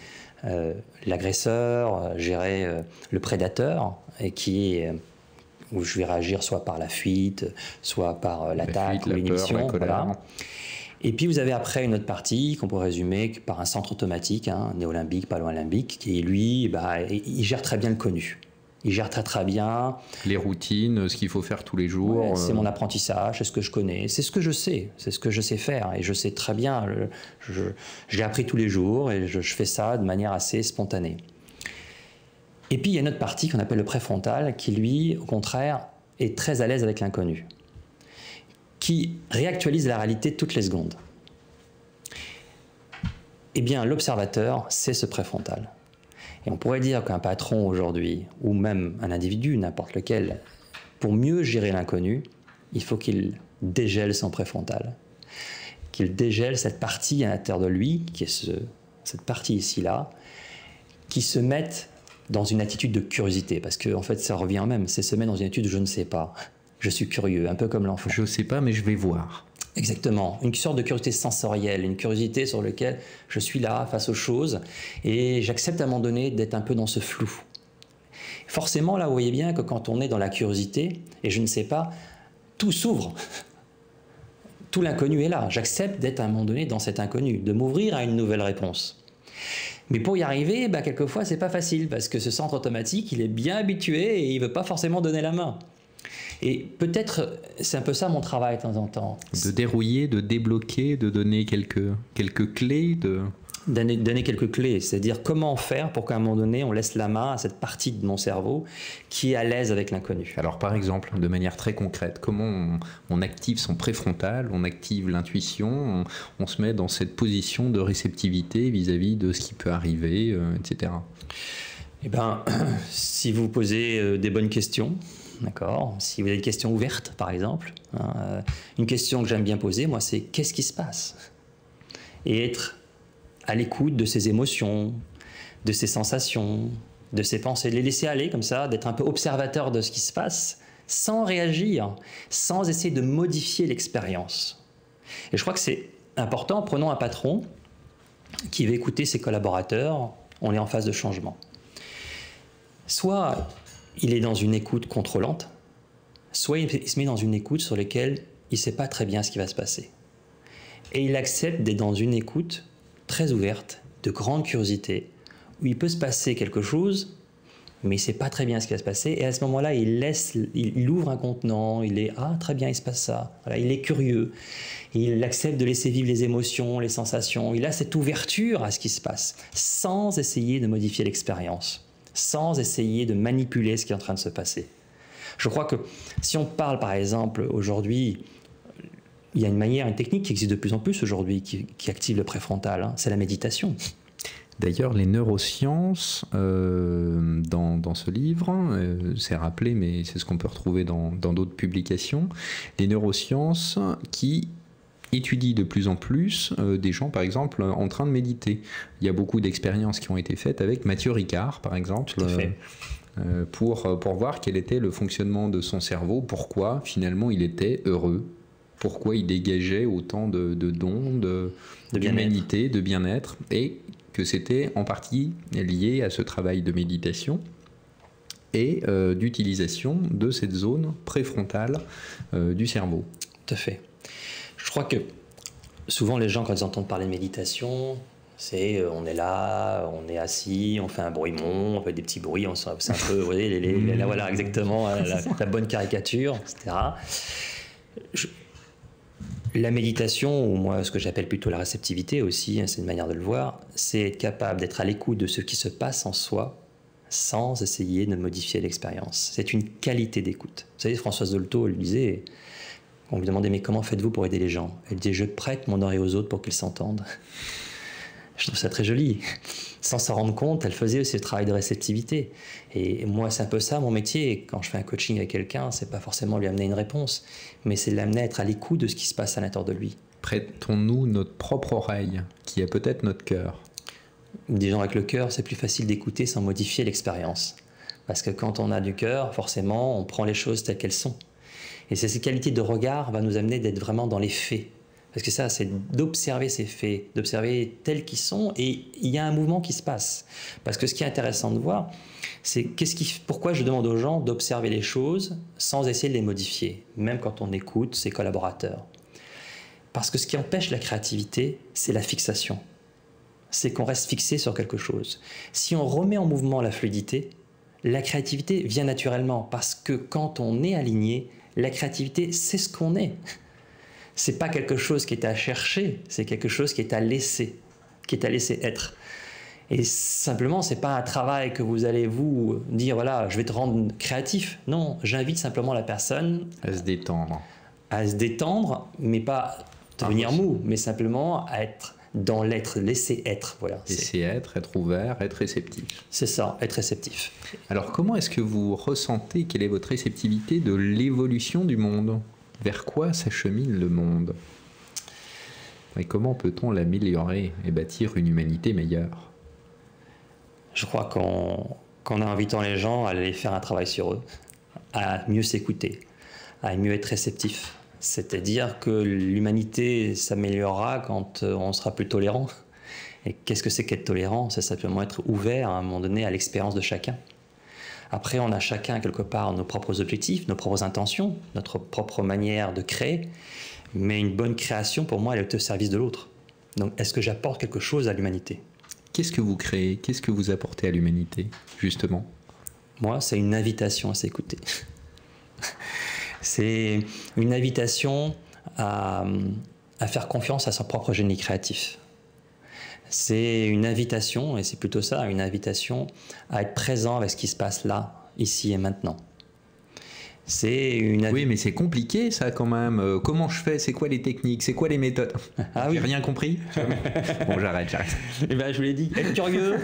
l'agresseur, gérer le prédateur, et où je vais réagir soit par la fuite, soit par l'attaque ou l'inhibition. Voilà. Et puis vous avez après une autre partie qu'on pourrait résumer par un centre automatique, néolimbique, palo-limbique, qui lui, il gère très bien le connu. Il gère très bien. Les routines, ce qu'il faut faire tous les jours. Ouais, c'est mon apprentissage, c'est ce que je connais, c'est ce que je sais, c'est ce que je sais faire. Et je sais très bien, je l'ai appris tous les jours et je fais ça de manière assez spontanée. Et puis il y a une autre partie qu'on appelle le préfrontal qui, lui, au contraire, est très à l'aise avec l'inconnu, qui réactualise la réalité toutes les secondes. Eh bien, l'observateur, c'est ce préfrontal. Et on pourrait dire qu'un patron aujourd'hui, ou même un individu, n'importe lequel, pour mieux gérer l'inconnu, il faut qu'il dégèle son préfrontal, qu'il dégèle cette partie à l'intérieur de lui, qui est cette partie ici-là, qui se mette dans une attitude de curiosité, parce que en fait ça revient en même, c'est se mettre dans une attitude de je ne sais pas, je suis curieux, un peu comme l'enfant. Je ne sais pas, mais je vais voir. Exactement, une sorte de curiosité sensorielle, une curiosité sur laquelle je suis là face aux choses et j'accepte à un moment donné d'être un peu dans ce flou. Forcément, là, vous voyez bien que quand on est dans la curiosité et je ne sais pas, tout s'ouvre. Tout l'inconnu est là. J'accepte d'être à un moment donné dans cet inconnu, de m'ouvrir à une nouvelle réponse. Mais pour y arriver, quelquefois, c'est pas facile parce que ce centre automatique, il est bien habitué et il ne veut pas forcément donner la main. Et peut-être, c'est un peu ça mon travail de temps en temps. De dérouiller, de débloquer, de donner quelques clés. Donner quelques clés, c'est-à-dire comment faire pour qu'à un moment donné, on laisse la main à cette partie de mon cerveau qui est à l'aise avec l'inconnu. Alors par exemple, de manière très concrète, comment on active son préfrontal, on active l'intuition, on se met dans cette position de réceptivité vis-à-vis de ce qui peut arriver, etc. Eh bien, si vous posez des bonnes questions, d'accord. Si vous avez des questions ouvertes, par exemple, une question que j'aime bien poser, moi, c'est qu'est-ce qui se passe? Et être à l'écoute de ses émotions, de ses sensations, de ses pensées, de les laisser aller comme ça, d'être un peu observateur de ce qui se passe, sans réagir, sans essayer de modifier l'expérience. Et je crois que c'est important. Prenons un patron qui va écouter ses collaborateurs, on est en phase de changement. Soit il est dans une écoute contrôlante, soit il se met dans une écoute sur laquelle il ne sait pas très bien ce qui va se passer. Et il accepte d'être dans une écoute très ouverte, de grande curiosité, où il peut se passer quelque chose, mais il ne sait pas très bien ce qui va se passer. Et à ce moment-là, il ouvre un contenant, il est « Ah, très bien, il se passe ça ». Voilà, il est curieux, il accepte de laisser vivre les émotions, les sensations. Il a cette ouverture à ce qui se passe, sans essayer de modifier l'expérience, sans essayer de manipuler ce qui est en train de se passer. Je crois que si on parle, par exemple, aujourd'hui, il y a une technique qui existe de plus en plus aujourd'hui qui active le préfrontal, c'est la méditation. D'ailleurs, les neurosciences, dans ce livre, c'est rappelé, mais c'est ce qu'on peut retrouver dans d'autres publications, les neurosciences qui étudient de plus en plus des gens, par exemple, en train de méditer. Il y a beaucoup d'expériences qui ont été faites avec Mathieu Ricard, par exemple, pour voir quel était le fonctionnement de son cerveau, pourquoi finalement il était heureux, pourquoi il dégageait autant de dons, d'humanité, de bien-être, et que c'était en partie lié à ce travail de méditation et d'utilisation de cette zone préfrontale du cerveau. Tout à fait. Je crois que souvent les gens, quand ils entendent parler de méditation, c'est on est là, on est assis, on fait un bruit-mont, on fait des petits bruits, c'est un peu, vous voyez, là voilà exactement la bonne caricature, etc. La méditation, ou moi ce que j'appelle plutôt la réceptivité aussi, c'est une manière de le voir, c'est être capable d'être à l'écoute de ce qui se passe en soi sans essayer de modifier l'expérience. C'est une qualité d'écoute. Vous savez, Françoise Dolto, elle disait, on lui demandait mais comment faites-vous pour aider les gens? Elle disait je prête mon oreille aux autres pour qu'ils s'entendent. Je trouve ça très joli. Sans s'en rendre compte, elle faisait aussi le travail de réceptivité. Et moi, c'est un peu ça mon métier. Quand je fais un coaching avec quelqu'un, c'est pas forcément lui amener une réponse, mais c'est l'amener à être à l'écoute de ce qui se passe à l'intérieur de lui. Prêtons-nous notre propre oreille, qui est peut-être notre cœur. Disons avec le cœur, c'est plus facile d'écouter sans modifier l'expérience. Parce que quand on a du cœur, forcément, on prend les choses telles qu'elles sont. Et c'est cette qualité de regard va nous amener d'être vraiment dans les faits. Parce que ça, c'est d'observer ces faits, d'observer tels qu'ils sont, et il y a un mouvement qui se passe. Parce que ce qui est intéressant de voir, c'est pourquoi je demande aux gens d'observer les choses sans essayer de les modifier, même quand on écoute ses collaborateurs. Parce que ce qui empêche la créativité, c'est la fixation. C'est qu'on reste fixé sur quelque chose. Si on remet en mouvement la fluidité, la créativité vient naturellement, parce que quand on est aligné, la créativité, c'est ce qu'on est. C'est pas quelque chose qui est à chercher, c'est quelque chose qui est à laisser être. Et simplement, c'est pas un travail que vous allez vous dire, voilà, je vais te rendre créatif. Non, j'invite simplement la personne à se détendre. À se détendre, mais pas devenir mou, mais simplement à être dans l'être, laisser être. Voilà, laisser être ouvert, être réceptif. C'est ça, être réceptif. Alors, comment est-ce que vous ressentez, quelle est votre réceptivité de l'évolution du monde ? Vers quoi s'achemine le monde? Et comment peut-on l'améliorer et bâtir une humanité meilleure? Je crois qu'en invitant les gens à aller faire un travail sur eux, à mieux s'écouter, à mieux être réceptif. C'est-à-dire que l'humanité s'améliorera quand on sera plus tolérant. Et qu'est-ce que c'est qu'être tolérant? C'est simplement être ouvert à un moment donné à l'expérience de chacun. Après, on a chacun quelque part nos propres objectifs, nos propres intentions, notre propre manière de créer. Mais une bonne création, pour moi, elle est au service de l'autre. Donc, est-ce que j'apporte quelque chose à l'humanité? Qu'est-ce que vous créez? Qu'est-ce que vous apportez à l'humanité, justement? Moi, c'est une invitation à s'écouter. C'est une invitation à faire confiance à son propre génie créatif. C'est une invitation, et c'est plutôt ça, une invitation à être présent avec ce qui se passe là, ici et maintenant. Oui, mais c'est compliqué ça quand même. Comment je fais? C'est quoi les techniques? C'est quoi les méthodes? Ah oui. J'ai rien compris. Bon, j'arrête. Eh ben, je vous l'ai dit, être curieux.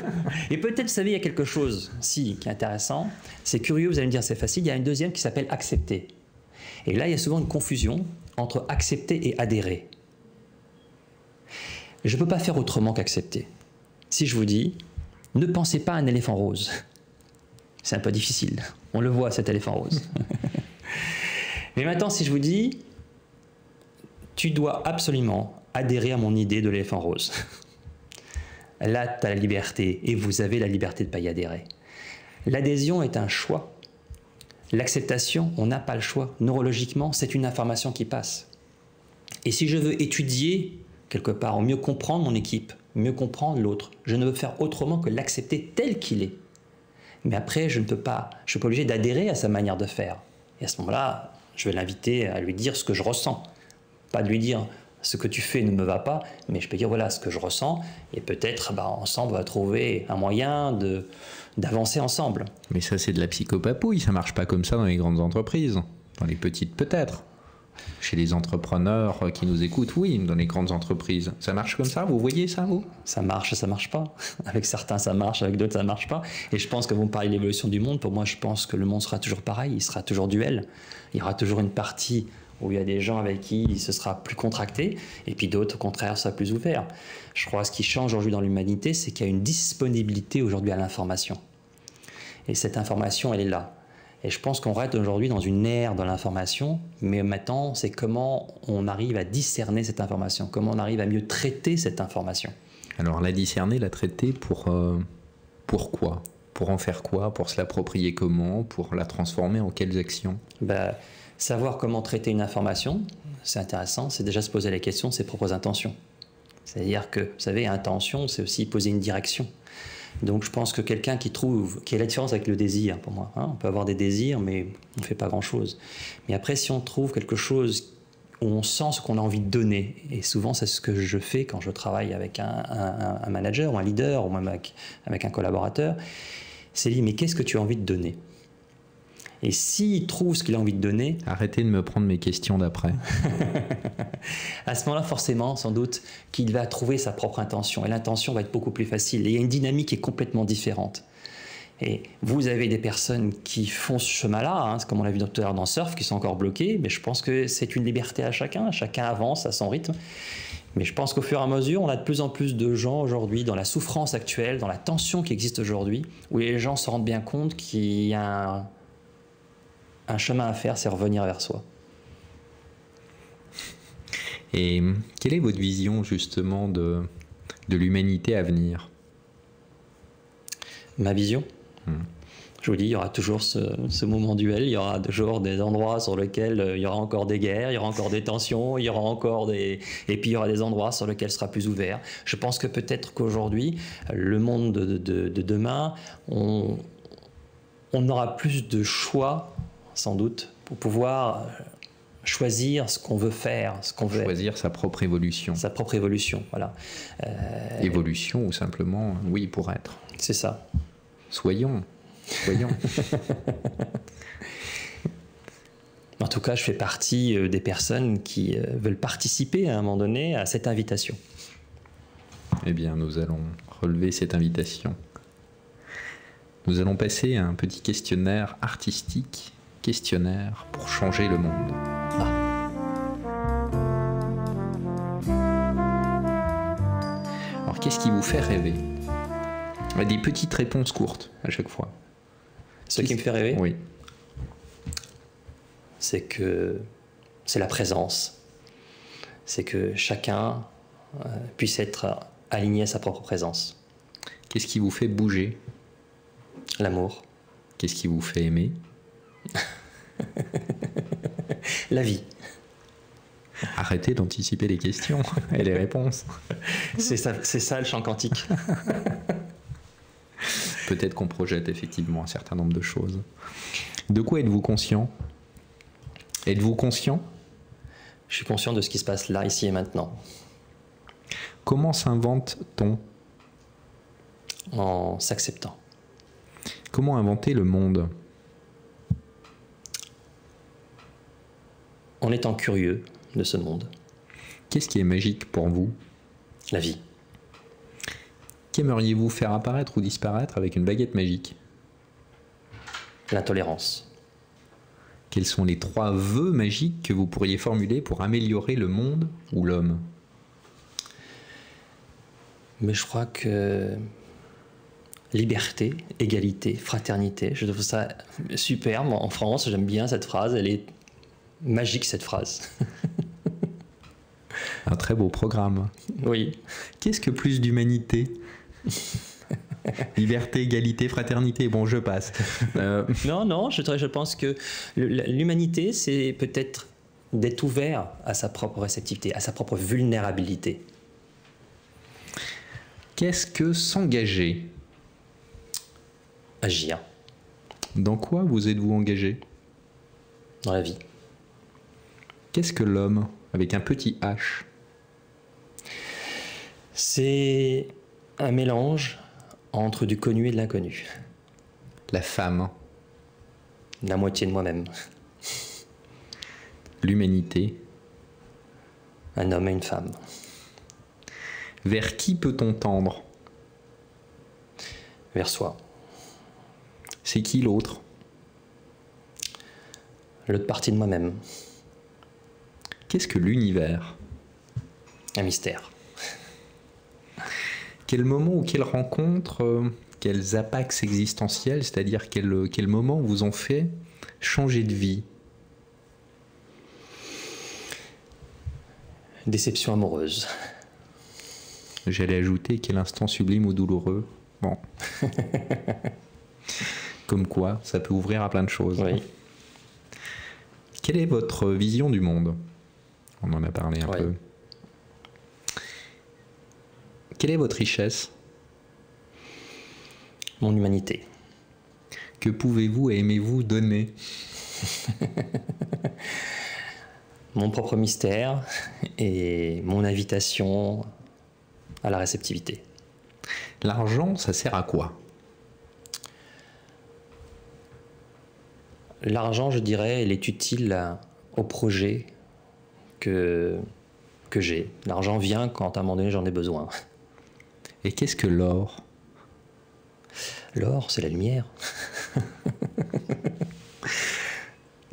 Et peut-être, vous savez, il y a quelque chose, qui est intéressant. C'est curieux, vous allez me dire, c'est facile. Il y a une deuxième qui s'appelle accepter. Et là, il y a souvent une confusion entre accepter et adhérer. Je ne peux pas faire autrement qu'accepter. Si je vous dis, ne pensez pas à un éléphant rose. C'est un peu difficile. On le voit, cet éléphant rose. Mais maintenant, si je vous dis, tu dois absolument adhérer à mon idée de l'éléphant rose. Là, tu as la liberté, et vous avez la liberté de ne pas y adhérer. L'adhésion est un choix. L'acceptation, on n'a pas le choix. Neurologiquement, c'est une information qui passe. Et si je veux étudier, quelque part, mieux comprendre mon équipe, mieux comprendre l'autre, je ne veux faire autrement que l'accepter tel qu'il est. Mais après, je ne suis pas obligé d'adhérer à sa manière de faire. Et à ce moment-là, je vais l'inviter à lui dire ce que je ressens. Pas de lui dire ce que tu fais ne me va pas, mais je peux dire voilà ce que je ressens, et peut-être ensemble on va trouver un moyen d'avancer ensemble. Mais ça, c'est de la psychopapouille, ça marche pas comme ça dans les grandes entreprises. Dans les petites, peut-être. Chez les entrepreneurs qui nous écoutent, oui, dans les grandes entreprises. Ça marche comme ça? Vous voyez ça, vous? Ça marche pas. Avec certains, ça marche, avec d'autres, ça marche pas. Et je pense que vous me parlez de l'évolution du monde. Pour moi, je pense que le monde sera toujours pareil. Il sera toujours duel. Il y aura toujours une partie où il y a des gens avec qui ce sera plus contracté, et puis d'autres, au contraire, sera plus ouvert. Je crois que ce qui change aujourd'hui dans l'humanité, c'est qu'il y a une disponibilité aujourd'hui à l'information. Et cette information, elle est là. Et je pense qu'on reste aujourd'hui dans une ère de l'information, mais maintenant, c'est comment on arrive à discerner cette information, comment on arrive à mieux traiter cette information. Alors, la discerner, la traiter pourquoi? Pour en faire quoi? Pour se l'approprier comment? Pour la transformer en quelles actions? Savoir comment traiter une information, c'est intéressant, c'est déjà se poser la question de ses propres intentions. C'est-à-dire que, vous savez, intention, c'est aussi poser une direction. Donc je pense que quelqu'un qui est la différence avec le désir pour moi, hein, on peut avoir des désirs mais on ne fait pas grand-chose. Mais après si on trouve quelque chose où on sent ce qu'on a envie de donner, et souvent c'est ce que je fais quand je travaille avec un manager ou un leader ou même avec un collaborateur, c'est lui, mais qu'est-ce que tu as envie de donner? Et s'il trouve ce qu'il a envie de donner... Arrêtez de me prendre mes questions d'après. À ce moment-là, forcément, sans doute, qu'il va trouver sa propre intention. Et l'intention va être beaucoup plus facile. Et il y a une dynamique qui est complètement différente. Et vous avez des personnes qui font ce chemin-là, hein, comme on l'a vu tout à l'heure dans Surf, qui sont encore bloquées. Mais je pense que c'est une liberté à chacun. Chacun avance à son rythme. Mais je pense qu'au fur et à mesure, on a de plus en plus de gens aujourd'hui, dans la souffrance actuelle, dans la tension qui existe aujourd'hui, où les gens se rendent bien compte qu'il y a un chemin à faire, c'est revenir vers soi. Et quelle est votre vision justement de l'humanité à venir? Ma vision Je vous dis, il y aura toujours ce moment duel, il y aura toujours des endroits sur lesquels il y aura encore des guerres, il y aura encore des tensions, il y aura encore et puis il y aura des endroits sur lesquels ce sera plus ouvert. Je pense que peut-être qu'aujourd'hui, le monde de demain, on aura plus de choix, sans doute, pour pouvoir choisir ce qu'on veut faire, ce qu'on veut choisir sa propre évolution. Sa propre évolution, voilà. Évolution ou simplement, oui, pour être. C'est ça. Soyons. En tout cas, je fais partie des personnes qui veulent participer à un moment donné à cette invitation. Eh bien, nous allons relever cette invitation. Nous allons passer à un petit questionnaire artistique, questionnaire pour changer le monde. Alors, qu'est-ce qui vous fait rêver? Des petites réponses courtes à chaque fois. Ce qui me fait rêver, oui, c'est la présence. C'est que chacun puisse être aligné à sa propre présence. Qu'est-ce qui vous fait bouger? L'amour. Qu'est-ce qui vous fait aimer? La vie. Arrêtez d'anticiper les questions et les réponses. C'est ça le chant quantique. Peut-être qu'on projette effectivement un certain nombre de choses. De quoi êtes-vous conscient? Êtes-vous conscient? Je suis conscient de ce qui se passe là, ici et maintenant. Comment s'invente-t-on? En s'acceptant. Comment inventer le monde? En étant curieux de ce monde. Qu'est-ce qui est magique pour vous? La vie. Qu'aimeriez-vous faire apparaître ou disparaître avec une baguette magique? L'intolérance. Quels sont les 3 vœux magiques que vous pourriez formuler pour améliorer le monde ou l'homme? Mais je crois que liberté, égalité, fraternité, je trouve ça superbe. En France, j'aime bien cette phrase, elle est magique cette phrase. Un très beau programme. Oui. Qu'est-ce que plus d'humanité? Liberté, égalité, fraternité. Bon, je passe. Non, je pense que l'humanité, c'est peut-être d'être ouvert à sa propre réceptivité, à sa propre vulnérabilité. Qu'est-ce que s'engager? Agir. Dans quoi vous êtes-vous engagé? Dans la vie. Qu'est-ce que l'homme, avec un petit H? C'est un mélange entre du connu et de l'inconnu. La femme. La moitié de moi-même. L'humanité. Un homme et une femme. Vers qui peut-on tendre? Vers soi. C'est qui l'autre? L'autre partie de moi-même. Qu'est-ce que l'univers? Un mystère. Quel moment ou quelle rencontre, quels apax existentiels, c'est-à-dire quel moment vous ont fait changer de vie? Déception amoureuse. J'allais ajouter quel instant sublime ou douloureux. Bon. Comme quoi, ça peut ouvrir à plein de choses. Oui. Quelle est votre vision du monde? On en a parlé un peu. Quelle est votre richesse? Mon humanité. Que pouvez-vous et aimez-vous donner? Mon propre mystère et mon invitation à la réceptivité. L'argent, ça sert à quoi? L'argent, je dirais, il est utile au projet que j'ai. L'argent vient quand à un moment donné j'en ai besoin. Et qu'est-ce que l'or? L'or, c'est la lumière.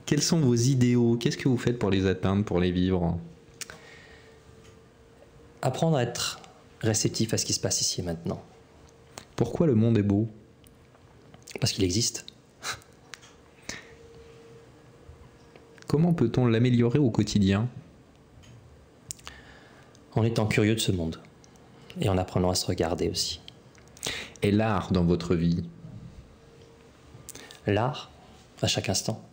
Quels sont vos idéaux? Qu'est-ce que vous faites pour les atteindre, pour les vivre? Apprendre à être réceptif à ce qui se passe ici et maintenant. Pourquoi le monde est beau? Parce qu'il existe. Comment peut-on l'améliorer au quotidien? En étant curieux de ce monde. Et en apprenant à se regarder aussi. Et l'art dans votre vie? L'art, à chaque instant.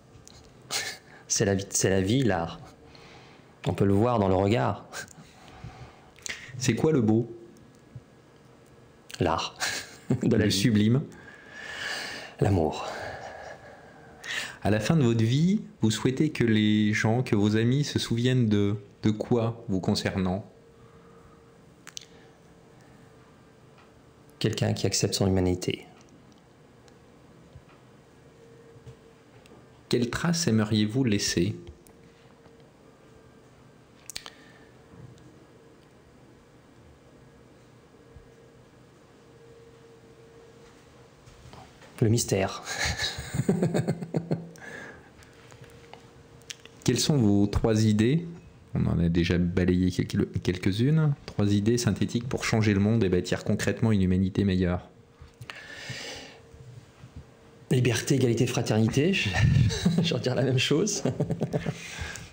C'est la vie, l'art. On peut le voir dans le regard. C'est quoi le beau? L'art. De la Le vie. sublime? L'amour. À la fin de votre vie, vous souhaitez que les gens, que vos amis se souviennent de quoi vous concernant? Quelqu'un qui accepte son humanité. Quelle trace aimeriez-vous laisser? Le mystère. Quelles sont vos 3 idées? On en a déjà balayé quelques-unes. 3 idées synthétiques pour changer le monde et bâtir concrètement une humanité meilleure. Liberté, égalité, fraternité. Je retire la même chose.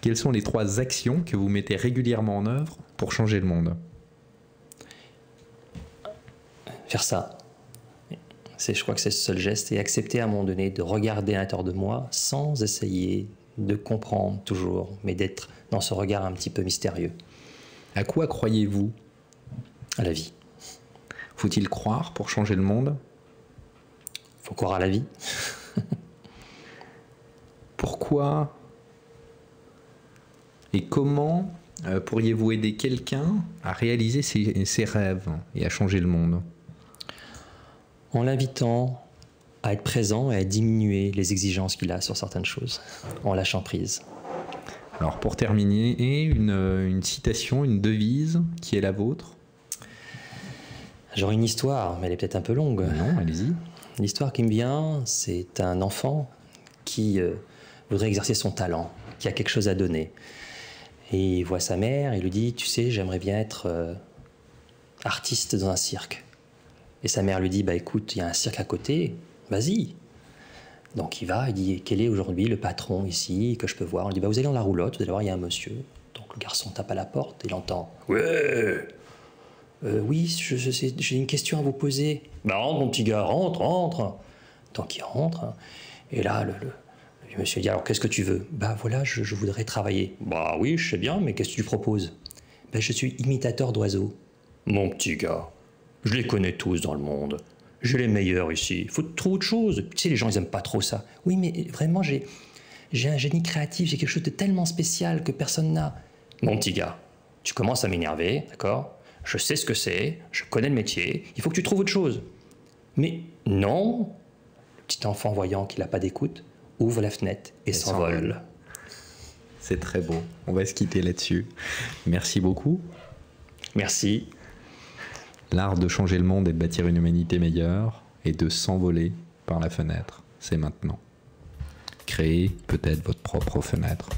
Quelles sont les 3 actions que vous mettez régulièrement en œuvre pour changer le monde? Faire ça. Je crois que c'est le seul geste. Et accepter à un moment donné de regarder à l'intérieur de moi sans essayer de comprendre toujours, mais d'être dans ce regard un petit peu mystérieux. À quoi croyez-vous? À la vie. Faut-il croire pour changer le monde? Faut croire à la vie. Pourquoi et comment pourriez-vous aider quelqu'un à réaliser ses rêves et à changer le monde? En l'invitant à être présent et à diminuer les exigences qu'il a sur certaines choses, en lâchant prise. Alors pour terminer, une citation, une devise qui est la vôtre? J'aurais une histoire, mais elle est peut-être un peu longue. Non, allez-y. L'histoire qui me vient, c'est un enfant qui voudrait exercer son talent, qui a quelque chose à donner. Et il voit sa mère et lui dit « Tu sais, j'aimerais bien être artiste dans un cirque. » Et sa mère lui dit « Bah écoute, il y a un cirque à côté, vas-y. » Donc il va, il dit « Quel est aujourd'hui le patron ici que je peux voir ?» On lui dit « Bah vous allez dans la roulotte, vous allez voir, il y a un monsieur. » Donc le garçon tape à la porte et il entend « Ouais oui, j'ai une question à vous poser. » « Bah rentre mon petit gars, rentre. » Donc il rentre, et là le monsieur dit « Alors qu'est-ce que tu veux ?»« Bah voilà, je voudrais travailler. »« Bah oui, je sais bien, mais qu'est-ce que tu proposes ?»« Bah je suis imitateur d'oiseaux. »« Mon petit gars, je les connais tous dans le monde. J'ai les meilleurs ici. Il faut trouver autre chose. Tu sais, les gens, ils aiment pas trop ça. »« Oui, mais vraiment, j'ai un génie créatif, j'ai quelque chose de tellement spécial que personne n'a. »« Mon petit gars, tu commences à m'énerver, d'accord ? Je sais ce que c'est, je connais le métier, il faut que tu trouves autre chose. » Mais non. Le petit enfant, voyant qu'il n'a pas d'écoute, ouvre la fenêtre et s'envole. C'est très beau. On va se quitter là-dessus. Merci beaucoup. Merci. L'art de changer le monde et de bâtir une humanité meilleure et de s'envoler par la fenêtre, c'est maintenant. Créez peut-être votre propre fenêtre.